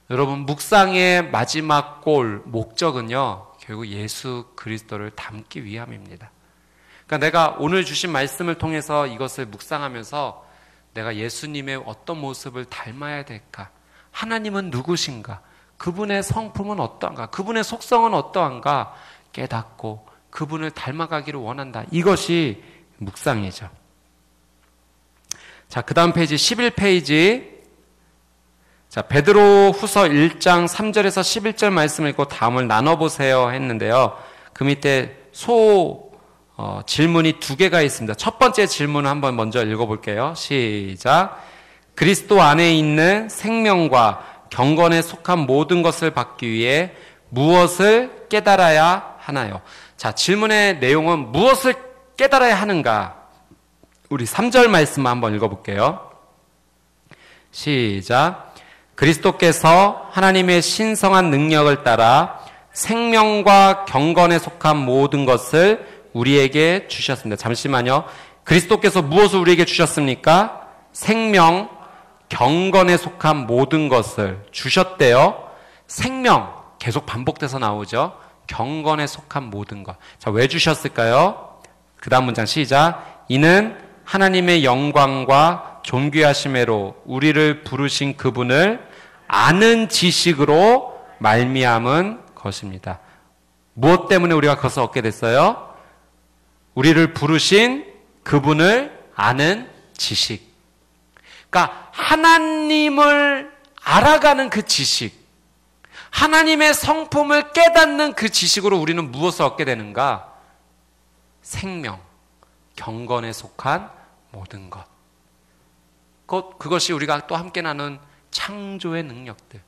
여러분, 묵상의 마지막 골, 목적은요, 결국 예수 그리스도를 닮기 위함입니다. 그러니까 내가 오늘 주신 말씀을 통해서 이것을 묵상하면서 내가 예수님의 어떤 모습을 닮아야 될까? 하나님은 누구신가? 그분의 성품은 어떠한가? 그분의 속성은 어떠한가? 깨닫고 그분을 닮아가기를 원한다. 이것이 묵상이죠. 자, 그 다음 페이지 11페이지. 자, 베드로 후서 1장 3절에서 11절 말씀을 읽고 다음을 나눠보세요 했는데요. 그 밑에 질문이 두 개가 있습니다. 첫 번째 질문을 한번 먼저 읽어볼게요. 시작. 그리스도 안에 있는 생명과 경건에 속한 모든 것을 받기 위해 무엇을 깨달아야 하나요? 자, 질문의 내용은 무엇을 깨달아야 하는가? 우리 3절 말씀만 한번 읽어볼게요. 시작. 그리스도께서 하나님의 신성한 능력을 따라 생명과 경건에 속한 모든 것을 우리에게 주셨습니다. 잠시만요. 그리스도께서 무엇을 우리에게 주셨습니까? 생명, 경건에 속한 모든 것을 주셨대요. 생명, 계속 반복돼서 나오죠. 경건에 속한 모든 것. 자, 왜 주셨을까요? 그 다음 문장 시작. 이는 하나님의 영광과 존귀하심으로 우리를 부르신 그분을 아는 지식으로 말미암은 것입니다. 무엇 때문에 우리가 그것을 얻게 됐어요? 우리를 부르신 그분을 아는 지식. 그러니까 하나님을 알아가는 그 지식, 하나님의 성품을 깨닫는 그 지식으로 우리는 무엇을 얻게 되는가? 생명, 경건에 속한 모든 것. 그것이 우리가 또 함께 나눈 창조의 능력들,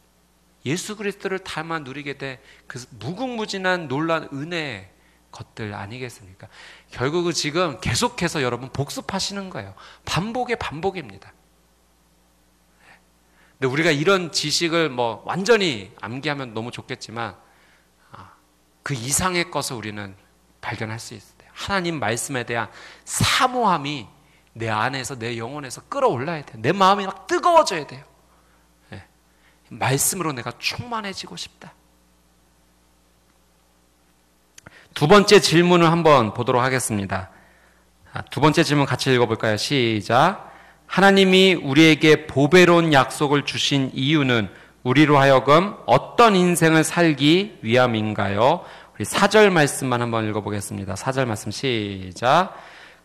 예수 그리스도를 닮아 누리게 된 그 무궁무진한 놀라운 은혜의 것들 아니겠습니까? 결국은 지금 계속해서 여러분 복습하시는 거예요. 반복의 반복입니다. 근데 우리가 이런 지식을 완전히 암기하면 너무 좋겠지만 그 이상의 것을 우리는 발견할 수 있어요. 하나님 말씀에 대한 사모함이 내 안에서, 내 영혼에서 끌어올라야 돼요. 내 마음이 막 뜨거워져야 돼요. 네. 말씀으로 내가 충만해지고 싶다. 두 번째 질문을 한번 보도록 하겠습니다. 두 번째 질문 같이 읽어볼까요? 시작. 하나님이 우리에게 보배로운 약속을 주신 이유는 우리로 하여금 어떤 인생을 살기 위함인가요? 우리 4절 말씀만 한번 읽어보겠습니다. 4절 말씀 시작.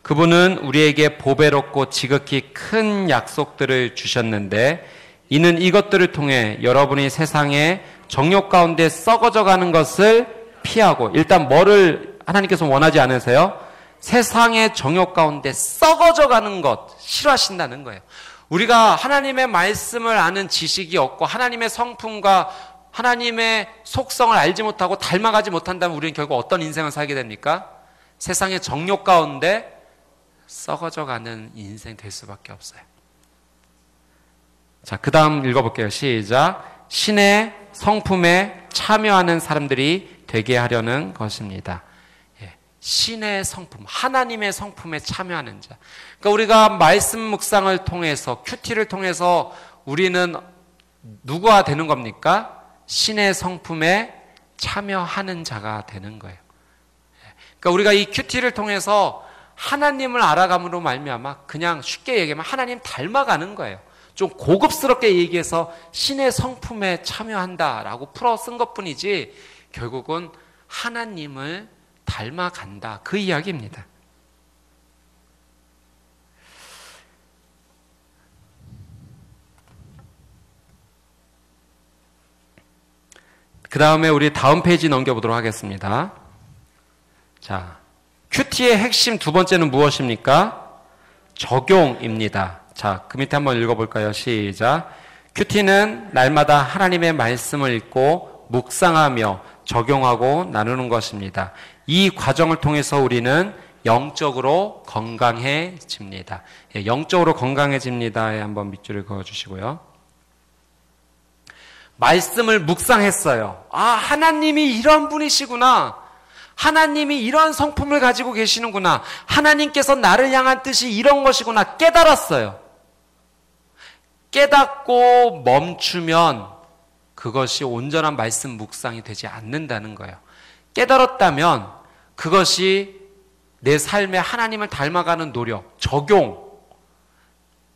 그분은 우리에게 보배롭고 지극히 큰 약속들을 주셨는데 이는 이것들을 통해 여러분이 세상의 정욕 가운데 썩어져가는 것을 피하고, 일단 뭐를 하나님께서 원하지 않으세요? 세상의 정욕 가운데 썩어져가는 것 싫어하신다는 거예요. 우리가 하나님의 말씀을 아는 지식이 없고 하나님의 성품과 하나님의 속성을 알지 못하고 닮아가지 못한다면 우리는 결국 어떤 인생을 살게 됩니까? 세상의 정욕 가운데 썩어져가는 인생 될 수밖에 없어요. 자, 그 다음 읽어볼게요. 시작. 신의 성품에 참여하는 사람들이 되게 하려는 것입니다. 신의 성품, 하나님의 성품에 참여하는 자. 그러니까 우리가 말씀 묵상을 통해서, 큐티를 통해서 우리는 누구가 되는 겁니까? 신의 성품에 참여하는 자가 되는 거예요. 그러니까 우리가 이 큐티를 통해서 하나님을 알아감으로 말미암아 그냥 쉽게 얘기하면 하나님 닮아가는 거예요. 좀 고급스럽게 얘기해서 신의 성품에 참여한다라고 풀어 쓴 것뿐이지 결국은 하나님을 닮아간다, 그 이야기입니다. 그 다음에 우리 다음 페이지 넘겨보도록 하겠습니다. 자, 큐티의 핵심 두 번째는 무엇입니까? 적용입니다. 자, 그 밑에 한번 읽어볼까요? 시작. 큐티는 날마다 하나님의 말씀을 읽고 묵상하며 적용하고 나누는 것입니다. 이 과정을 통해서 우리는 영적으로 건강해집니다. 예, 영적으로 건강해집니다에 한번 밑줄을 그어주시고요. 말씀을 묵상했어요. 아, 하나님이 이런 분이시구나. 하나님이 이런 성품을 가지고 계시는구나. 하나님께서 나를 향한 뜻이 이런 것이구나. 깨달았어요. 깨닫고 멈추면 그것이 온전한 말씀 묵상이 되지 않는다는 거예요. 깨달았다면 그것이 내 삶에 하나님을 닮아가는 노력, 적용,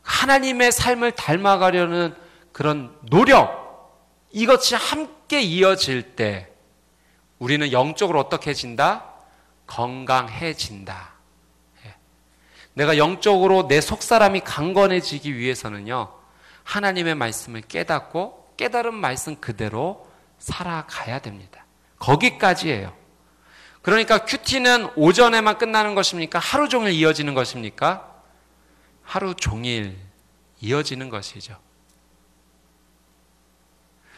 하나님의 삶을 닮아가려는 그런 노력, 이것이 함께 이어질 때 우리는 영적으로 어떻게 해진다? 건강해진다. 내가 영적으로 내 속사람이 강건해지기 위해서는요, 하나님의 말씀을 깨닫고 깨달은 말씀 그대로 살아가야 됩니다. 거기까지예요. 그러니까 큐티는 오전에만 끝나는 것입니까? 하루 종일 이어지는 것입니까? 하루 종일 이어지는 것이죠.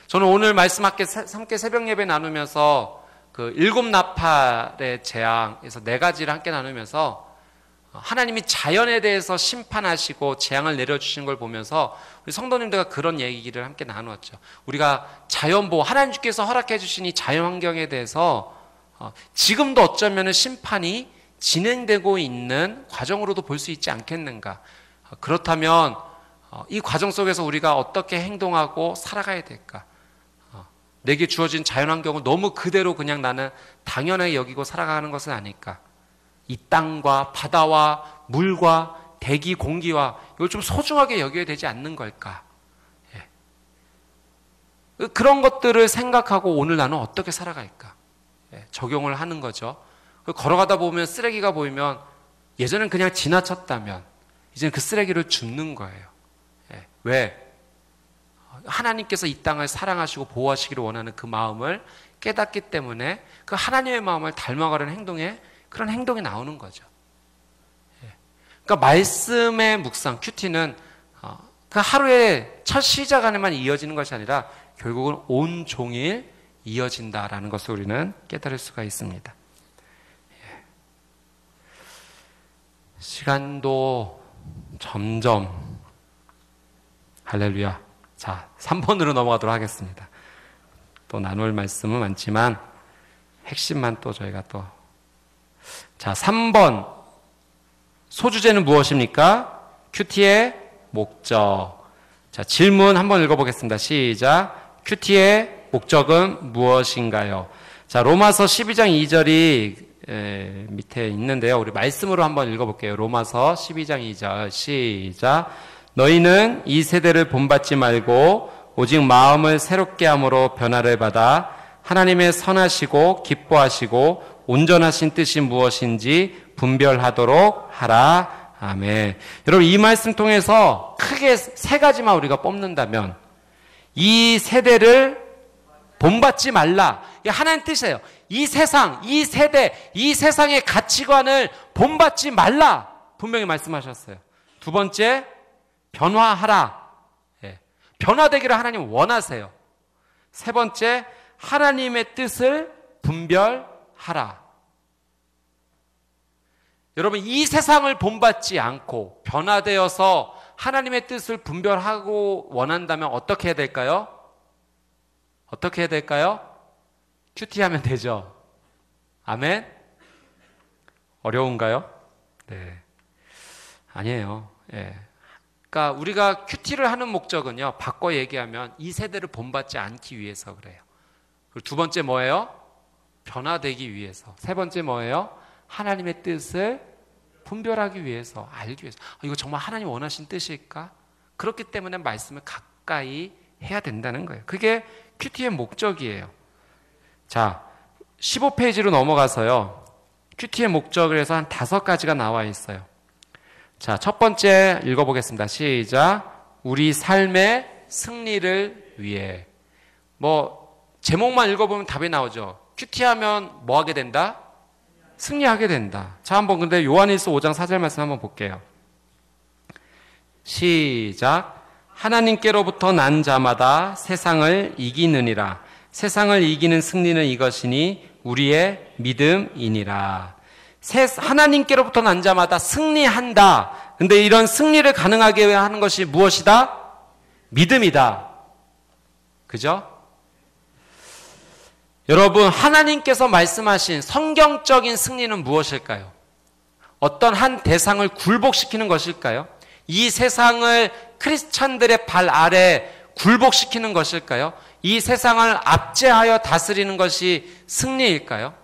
저는 오늘 말씀 함께 새벽 예배 나누면서 그 7나팔의 재앙에서 4가지를 함께 나누면서 하나님이 자연에 대해서 심판하시고 재앙을 내려주시는 걸 보면서 우리 성도님들과 그런 얘기를 함께 나누었죠. 우리가 자연보호, 하나님께서 허락해 주신 이 자연환경에 대해서 지금도 어쩌면 심판이 진행되고 있는 과정으로도 볼 수 있지 않겠는가. 그렇다면 이 과정 속에서 우리가 어떻게 행동하고 살아가야 될까. 내게 주어진 자연환경을 너무 그대로 그냥 나는 당연하게 여기고 살아가는 것은 아닐까. 이 땅과 바다와 물과 대기, 공기와 이걸 좀 소중하게 여겨야 되지 않는 걸까. 예. 그런 것들을 생각하고 오늘 나는 어떻게 살아갈까. 예. 적용을 하는 거죠. 걸어가다 보면 쓰레기가 보이면 예전엔 그냥 지나쳤다면 이제는 그 쓰레기를 줍는 거예요. 예. 왜? 하나님께서 이 땅을 사랑하시고 보호하시기를 원하는 그 마음을 깨닫기 때문에 그 하나님의 마음을 닮아가려는 그런 행동이 나오는 거죠. 그러니까 말씀의 묵상, 큐티는 그 하루의 첫 시작 안에만 이어지는 것이 아니라 결국은 온종일 이어진다라는 것을 우리는 깨달을 수가 있습니다. 시간도 점점 할렐루야. 자, 3번으로 넘어가도록 하겠습니다. 또 나눌 말씀은 많지만 핵심만 또 저희가 또. 자, 3번. 소주제는 무엇입니까? 큐티의 목적. 자, 질문 한번 읽어보겠습니다. 시작. 큐티의 목적은 무엇인가요? 자, 로마서 12장 2절이 밑에 있는데요. 우리 말씀으로 한번 읽어볼게요. 로마서 12장 2절. 시작. 너희는 이 세대를 본받지 말고 오직 마음을 새롭게 함으로 변화를 받아 하나님의 선하시고 기뻐하시고 온전하신 뜻이 무엇인지 분별하도록 하라. 아멘. 여러분, 이 말씀 통해서 크게 3가지만 우리가 뽑는다면 이 세대를 본받지 말라. 이게 하나님 뜻이에요. 이 세상, 이 세대, 이 세상의 가치관을 본받지 말라. 분명히 말씀하셨어요. 2번째, 변화하라. 예. 변화되기를 하나님 원하세요. 3번째, 하나님의 뜻을 분별하라. 여러분, 이 세상을 본받지 않고 변화되어서 하나님의 뜻을 분별하고 원한다면 어떻게 해야 될까요? 어떻게 해야 될까요? 큐티하면 되죠. 아멘? 어려운가요? 네. 아니에요. 예. 그러니까 우리가 큐티를 하는 목적은요, 바꿔 얘기하면 이 세대를 본받지 않기 위해서 그래요. 그리고 2번째 뭐예요? 변화되기 위해서. 3번째 뭐예요? 하나님의 뜻을 분별하기 위해서, 알기 위해서. 이거 정말 하나님 원하신 뜻일까? 그렇기 때문에 말씀을 가까이 해야 된다는 거예요. 그게 큐티의 목적이에요. 자, 15페이지로 넘어가서요, 큐티의 목적을 해서 한 5가지가 나와 있어요. 자, 첫 번째 읽어보겠습니다. 시작. 우리 삶의 승리를 위해. 제목만 읽어보면 답이 나오죠. 큐티하면 뭐 하게 된다? 승리하게 된다. 자, 한번 근데 요한일서 5장 4절 말씀 한번 볼게요. 시작. 하나님께로부터 난 자마다 세상을 이기느니라. 세상을 이기는 승리는 이것이니 우리의 믿음이니라. 하나님께로부터 난 자마다 승리한다. 근데 이런 승리를 가능하게 하는 것이 무엇이다? 믿음이다. 그죠? 여러분, 하나님께서 말씀하신 성경적인 승리는 무엇일까요? 어떤 한 대상을 굴복시키는 것일까요? 이 세상을 크리스찬들의 발 아래 굴복시키는 것일까요? 이 세상을 압제하여 다스리는 것이 승리일까요?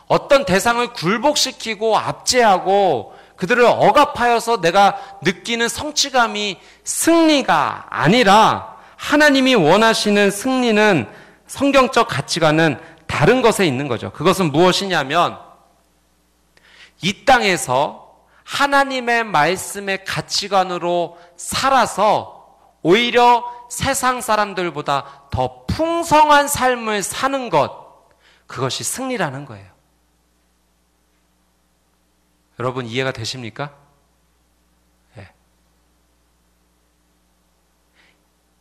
어떤 대상을 굴복시키고 압제하고 그들을 억압하여서 내가 느끼는 성취감이 승리가 아니라 하나님이 원하시는 승리는 성경적 가치관은 다른 것에 있는 거죠. 그것은 무엇이냐면 이 땅에서 하나님의 말씀의 가치관으로 살아서 오히려 세상 사람들보다 더 풍성한 삶을 사는 것, 그것이 승리라는 거예요. 여러분 이해가 되십니까? 네.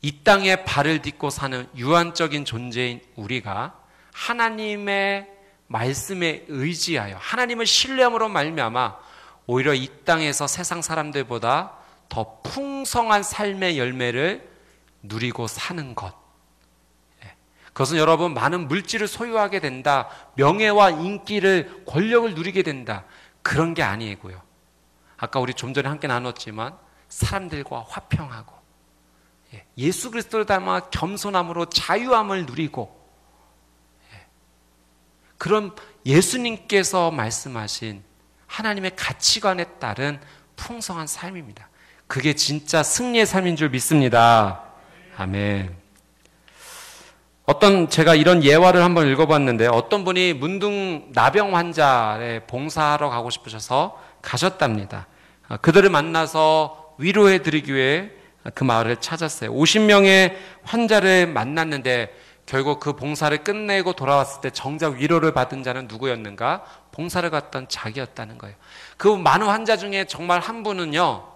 이 땅에 발을 딛고 사는 유한적인 존재인 우리가 하나님의 말씀에 의지하여 하나님을 신뢰함으로 말미암아 오히려 이 땅에서 세상 사람들보다 더 풍성한 삶의 열매를 누리고 사는 것. 그것은 여러분 많은 물질을 소유하게 된다. 명예와 인기를, 권력을 누리게 된다. 그런 게 아니고요. 아까 우리 좀 전에 함께 나눴지만 사람들과 화평하고 예수 그리스도를 닮아 겸손함으로 자유함을 누리고 그런 예수님께서 말씀하신 하나님의 가치관에 따른 풍성한 삶입니다. 그게 진짜 승리의 삶인 줄 믿습니다. 아멘. 제가 이런 예화를 한번 읽어봤는데 어떤 분이 문둥 나병 환자에 봉사하러 가고 싶으셔서 가셨답니다. 그들을 만나서 위로해드리기 위해 그 마을을 찾았어요. 50명의 환자를 만났는데 결국 그 봉사를 끝내고 돌아왔을 때 정작 위로를 받은 자는 누구였는가? 봉사를 갔던 자기였다는 거예요. 그 많은 환자 중에 정말 한 분은요,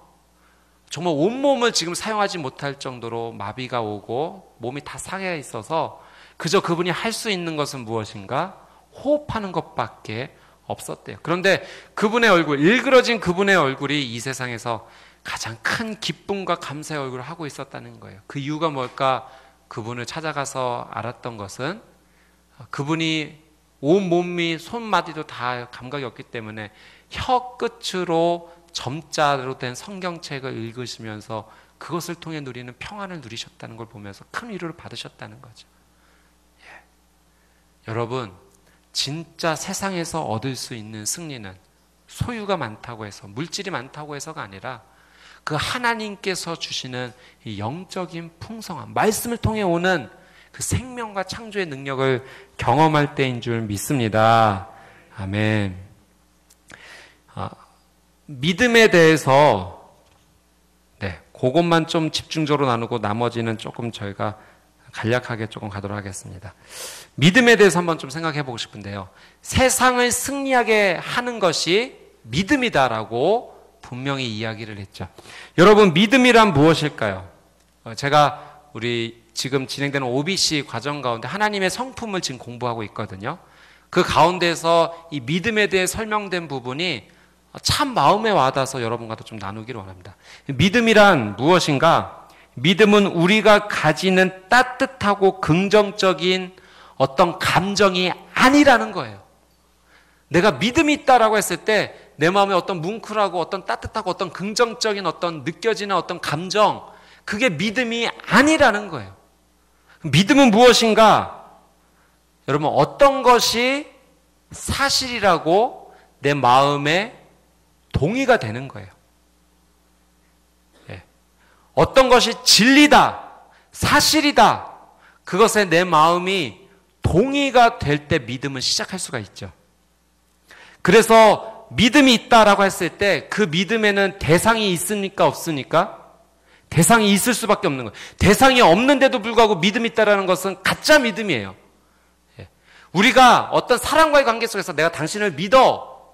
정말 온몸을 지금 사용하지 못할 정도로 마비가 오고 몸이 다 상해 있어서 그저 그분이 할 수 있는 것은 무엇인가? 호흡하는 것밖에 없었대요. 그런데 그분의 얼굴, 일그러진 그분의 얼굴이 이 세상에서 가장 큰 기쁨과 감사의 얼굴을 하고 있었다는 거예요. 그 이유가 뭘까? 그분을 찾아가서 알았던 것은 그분이 온 몸이 손마디도 다 감각이 없기 때문에 혀 끝으로 점자로 된 성경책을 읽으시면서 그것을 통해 누리는 평안을 누리셨다는 걸 보면서 큰 위로를 받으셨다는 거죠. 여러분, 진짜 세상에서 얻을 수 있는 승리는 소유가 많다고 해서, 물질이 많다고 해서가 아니라 그 하나님께서 주시는 이 영적인 풍성함, 말씀을 통해 오는 그 생명과 창조의 능력을 경험할 때인 줄 믿습니다. 아멘. 믿음에 대해서 그것만 좀 집중적으로 나누고 나머지는 조금 저희가 간략하게 조금 가도록 하겠습니다. 믿음에 대해서 한번 좀 생각해 보고 싶은데요. 세상을 승리하게 하는 것이 믿음이다라고 분명히 이야기를 했죠. 여러분, 믿음이란 무엇일까요? 제가 우리 지금 진행되는 OBC 과정 가운데 하나님의 성품을 지금 공부하고 있거든요. 그 가운데서 이 믿음에 대해 설명된 부분이 참 마음에 와닿아서 여러분과도 좀 나누기를 원합니다. 믿음이란 무엇인가? 믿음은 우리가 가지는 따뜻하고 긍정적인 어떤 감정이 아니라는 거예요. 내가 믿음이 있다라고 했을 때 내 마음에 어떤 뭉클하고 어떤 따뜻하고 어떤 긍정적인 어떤 느껴지는 어떤 감정, 그게 믿음이 아니라는 거예요. 믿음은 무엇인가? 여러분, 어떤 것이 사실이라고 내 마음에 동의가 되는 거예요. 어떤 것이 진리다, 사실이다, 그것에 내 마음이 동의가 될 때 믿음은 시작할 수가 있죠. 그래서 믿음이 있다라고 했을 때 그 믿음에는 대상이 있습니까? 없습니까? 대상이 있을 수밖에 없는 거예요. 대상이 없는데도 불구하고 믿음이 있다라는 것은 가짜 믿음이에요. 우리가 어떤 사람과의 관계 속에서 내가 당신을 믿어,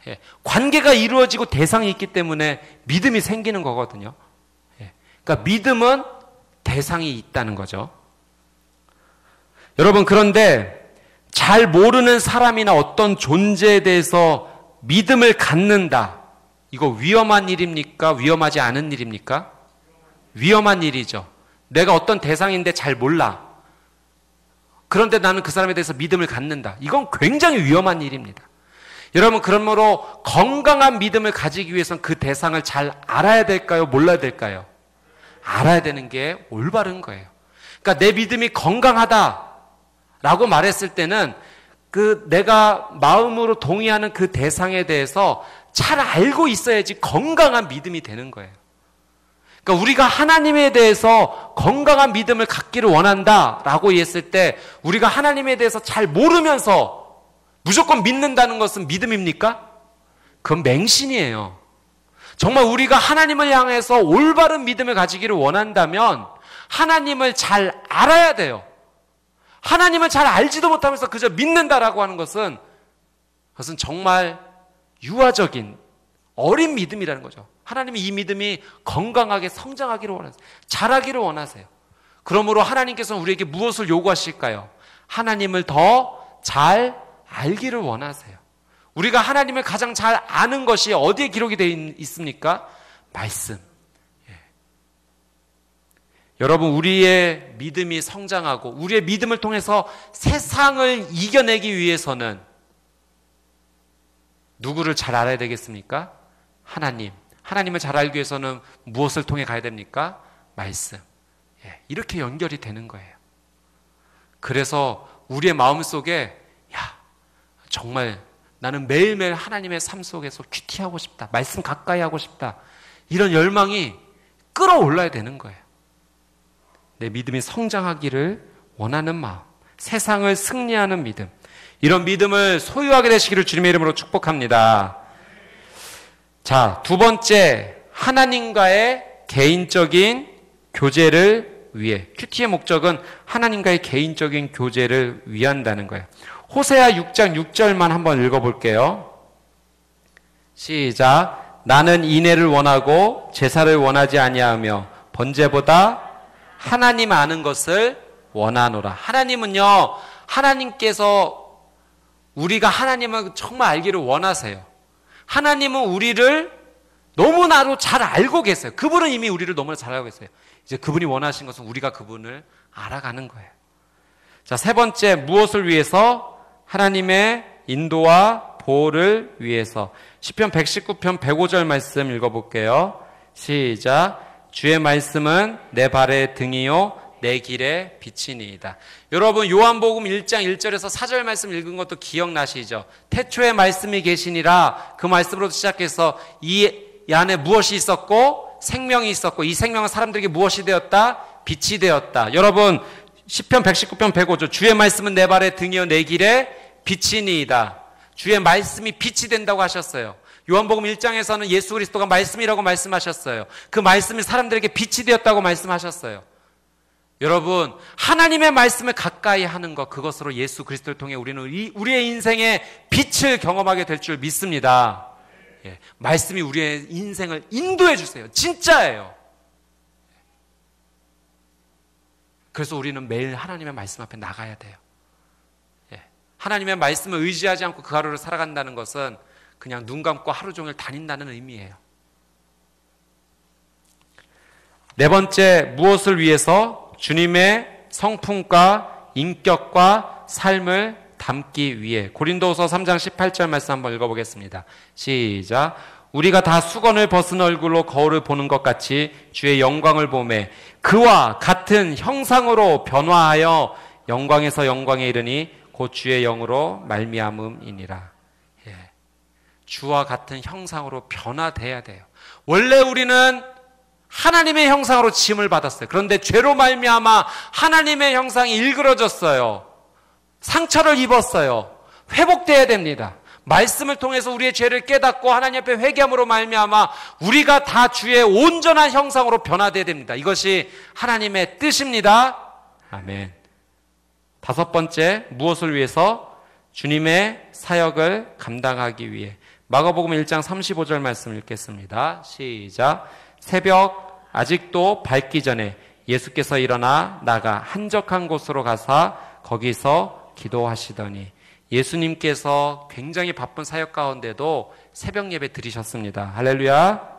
예, 관계가 이루어지고 대상이 있기 때문에 믿음이 생기는 거거든요. 예, 그러니까 믿음은 대상이 있다는 거죠. 여러분, 그런데 잘 모르는 사람이나 어떤 존재에 대해서 믿음을 갖는다. 이거 위험한 일입니까? 위험하지 않은 일입니까? 위험한 일이죠. 내가 어떤 대상인데 잘 몰라. 그런데 나는 그 사람에 대해서 믿음을 갖는다. 이건 굉장히 위험한 일입니다. 여러분, 그러므로 건강한 믿음을 가지기 위해서는 그 대상을 잘 알아야 될까요? 몰라야 될까요? 알아야 되는 게 올바른 거예요. 그러니까 내 믿음이 건강하다라고 말했을 때는 그 내가 마음으로 동의하는 그 대상에 대해서 잘 알고 있어야지 건강한 믿음이 되는 거예요. 그러니까 우리가 하나님에 대해서 건강한 믿음을 갖기를 원한다라고 했을 때 우리가 하나님에 대해서 잘 모르면서 무조건 믿는다는 것은 믿음입니까? 그건 맹신이에요. 정말 우리가 하나님을 향해서 올바른 믿음을 가지기를 원한다면 하나님을 잘 알아야 돼요. 하나님을 잘 알지도 못하면서 그저 믿는다라고 하는 것은 그것은 정말 유아적인 어린 믿음이라는 거죠. 하나님이 이 믿음이 건강하게 성장하기를 원하세요. 자라기를 원하세요. 그러므로 하나님께서는 우리에게 무엇을 요구하실까요? 하나님을 더 잘 알기를 원하세요. 우리가 하나님을 가장 잘 아는 것이 어디에 기록이 되어 있습니까? 말씀. 예. 여러분, 우리의 믿음이 성장하고 우리의 믿음을 통해서 세상을 이겨내기 위해서는 누구를 잘 알아야 되겠습니까? 하나님. 하나님을 잘 알기 위해서는 무엇을 통해 가야 됩니까? 말씀. 예, 이렇게 연결이 되는 거예요. 그래서 우리의 마음속에 정말 나는 매일매일 하나님의 삶 속에서 큐티하고 싶다. 말씀 가까이 하고 싶다. 이런 열망이 끌어올라야 되는 거예요. 내 믿음이 성장하기를 원하는 마음. 세상을 승리하는 믿음. 이런 믿음을 소유하게 되시기를 주님의 이름으로 축복합니다. 자, 두 번째, 하나님과의 개인적인 교제를 위해. 큐티의 목적은 하나님과의 개인적인 교제를 위한다는 거예요. 호세아 6장 6절만 한번 읽어볼게요. 시작. 나는 인애를 원하고 제사를 원하지 아니하며 번제보다 하나님 아는 것을 원하노라. 하나님은요, 하나님께서 우리가 하나님을 정말 알기를 원하세요. 하나님은 우리를 너무나도 잘 알고 계세요. 그분은 이미 우리를 너무나 잘 알고 계세요. 이제 그분이 원하신 것은 우리가 그분을 알아가는 거예요. 자, 세 번째, 무엇을 위해서? 하나님의 인도와 보호를 위해서. 시편 119편 105절 말씀 읽어볼게요. 시작. 주의 말씀은 내 발의 등이요 내 길의 빛이니이다. 여러분, 요한복음 1장 1절에서 4절 말씀 읽은 것도 기억나시죠? 태초에 말씀이 계시니라. 그 말씀으로 시작해서 이 안에 무엇이 있었고 생명이 있었고 이 생명은 사람들에게 무엇이 되었다? 빛이 되었다. 여러분, 시편 119편 105절. 주의 말씀은 내 발의 등이요 내 길의 빛이니이다. 주의 말씀이 빛이 된다고 하셨어요. 요한복음 1장에서는 예수 그리스도가 말씀이라고 말씀하셨어요. 그 말씀이 사람들에게 빛이 되었다고 말씀하셨어요. 여러분, 하나님의 말씀을 가까이 하는 것, 그것으로 예수 그리스도를 통해 우리는 우리의 인생의 빛을 경험하게 될 줄 믿습니다. 예, 말씀이 우리의 인생을 인도해 주세요. 진짜예요. 그래서 우리는 매일 하나님의 말씀 앞에 나가야 돼요. 예, 하나님의 말씀을 의지하지 않고 그 하루를 살아간다는 것은 그냥 눈 감고 하루 종일 다닌다는 의미예요. 네 번째, 무엇을 위해서? 주님의 성품과 인격과 삶을 담기 위해. 고린도후서 3장 18절 말씀 한번 읽어보겠습니다. 시작. 우리가 다 수건을 벗은 얼굴로 거울을 보는 것 같이 주의 영광을 보매 그와 같은 형상으로 변화하여 영광에서 영광에 이르니 곧 주의 영으로 말미암음이니라. 예. 주와 같은 형상으로 변화돼야 돼요. 원래 우리는 하나님의 형상으로 지음을 받았어요. 그런데 죄로 말미암아 하나님의 형상이 일그러졌어요. 상처를 입었어요. 회복돼야 됩니다. 말씀을 통해서 우리의 죄를 깨닫고 하나님 앞에 회개함으로 말미암아 우리가 다 주의 온전한 형상으로 변화돼야 됩니다. 이것이 하나님의 뜻입니다. 아멘. 다섯 번째, 무엇을 위해서? 주님의 사역을 감당하기 위해. 마가복음 1장 35절 말씀 읽겠습니다. 시작. 새벽 아직도 밝기 전에 예수께서 일어나 나가 한적한 곳으로 가사 거기서 기도하시더니 예수님께서 굉장히 바쁜 사역 가운데도 새벽 예배 드리셨습니다. 할렐루야.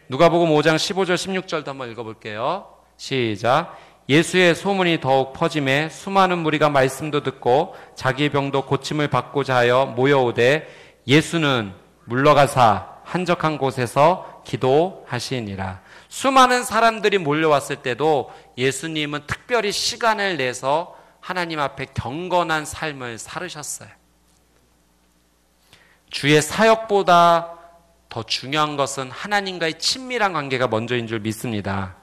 누가복음 5장 15절 16절도 한번 읽어볼게요. 시작. 예수의 소문이 더욱 퍼짐에 수많은 무리가 말씀도 듣고 자기 병도 고침을 받고자 하여 모여오되 예수는 물러가사 한적한 곳에서 기도하시니라. 수많은 사람들이 몰려왔을 때도 예수님은 특별히 시간을 내서 하나님 앞에 경건한 삶을 살으셨어요. 주의 사역보다 더 중요한 것은 하나님과의 친밀한 관계가 먼저인 줄 믿습니다.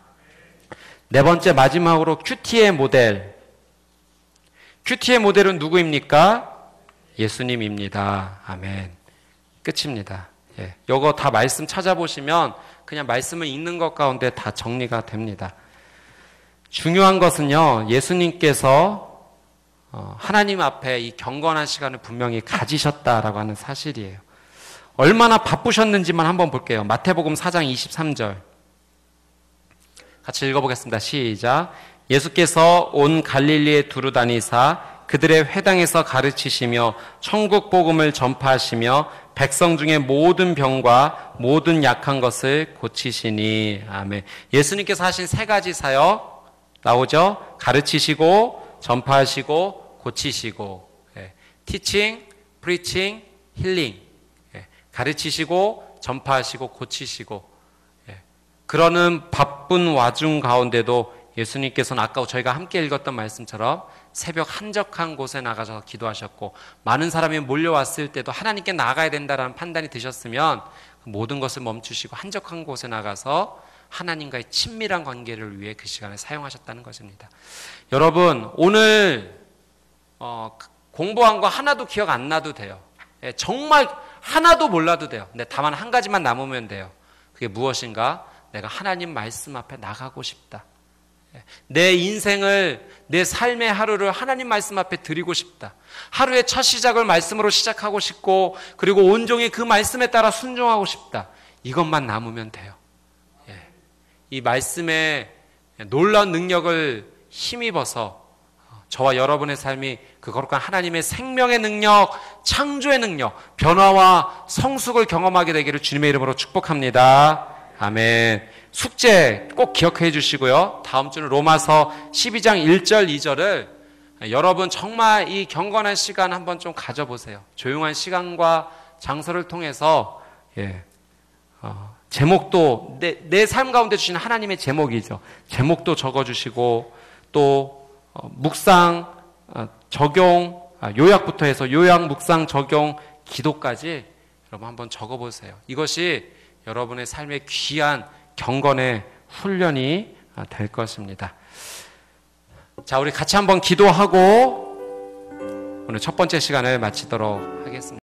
네 번째, 마지막으로 큐티의 모델. 큐티의 모델은 누구입니까? 예수님입니다. 아멘. 끝입니다. 예, 이거 다 말씀 찾아보시면 그냥 말씀을 읽는 것 가운데 다 정리가 됩니다. 중요한 것은요, 예수님께서 하나님 앞에 이 경건한 시간을 분명히 가지셨다라고 하는 사실이에요. 얼마나 바쁘셨는지만 한번 볼게요. 마태복음 4장 23절 같이 읽어보겠습니다. 시작. 예수께서 온 갈릴리에 두루 다니사 그들의 회당에서 가르치시며 천국 복음을 전파하시며 백성 중에 모든 병과 모든 약한 것을 고치시니. 아멘. 예수님께서 하신 세 가지 사역 나오죠? 가르치시고 전파하시고 고치시고. teaching, preaching, healing. 가르치시고 전파하시고 고치시고. 그러는 바쁜 와중 가운데도 예수님께서는 아까 저희가 함께 읽었던 말씀처럼 새벽 한적한 곳에 나가셔서 기도하셨고, 많은 사람이 몰려왔을 때도 하나님께 나가야 된다라는 판단이 드셨으면 모든 것을 멈추시고 한적한 곳에 나가서 하나님과의 친밀한 관계를 위해 그 시간을 사용하셨다는 것입니다. 여러분, 오늘 공부한 거 하나도 기억 안 나도 돼요. 정말 하나도 몰라도 돼요. 근데 다만 한 가지만 남으면 돼요. 그게 무엇인가? 내가 하나님 말씀 앞에 나가고 싶다. 내 인생을, 내 삶의 하루를 하나님 말씀 앞에 드리고 싶다. 하루의 첫 시작을 말씀으로 시작하고 싶고, 그리고 온종일 그 말씀에 따라 순종하고 싶다. 이것만 남으면 돼요. 이 말씀의 놀라운 능력을 힘입어서 저와 여러분의 삶이 그 거룩한 하나님의 생명의 능력, 창조의 능력, 변화와 성숙을 경험하게 되기를 주님의 이름으로 축복합니다. 아멘. 숙제 꼭 기억해 주시고요. 다음 주는 로마서 12장 1절 2절을 여러분 정말 이 경건한 시간 한번 좀 가져보세요. 조용한 시간과 장소를 통해서 제목도 내 삶 가운데 주신 하나님의 제목이죠. 제목도 적어주시고 또 묵상, 적용, 요약부터 해서 요약, 묵상, 적용, 기도까지 여러분 한번 적어보세요. 이것이 여러분의 삶의 귀한 경건의 훈련이 될 것입니다. 자, 우리 같이 한번 기도하고 오늘 첫 번째 시간을 마치도록 하겠습니다.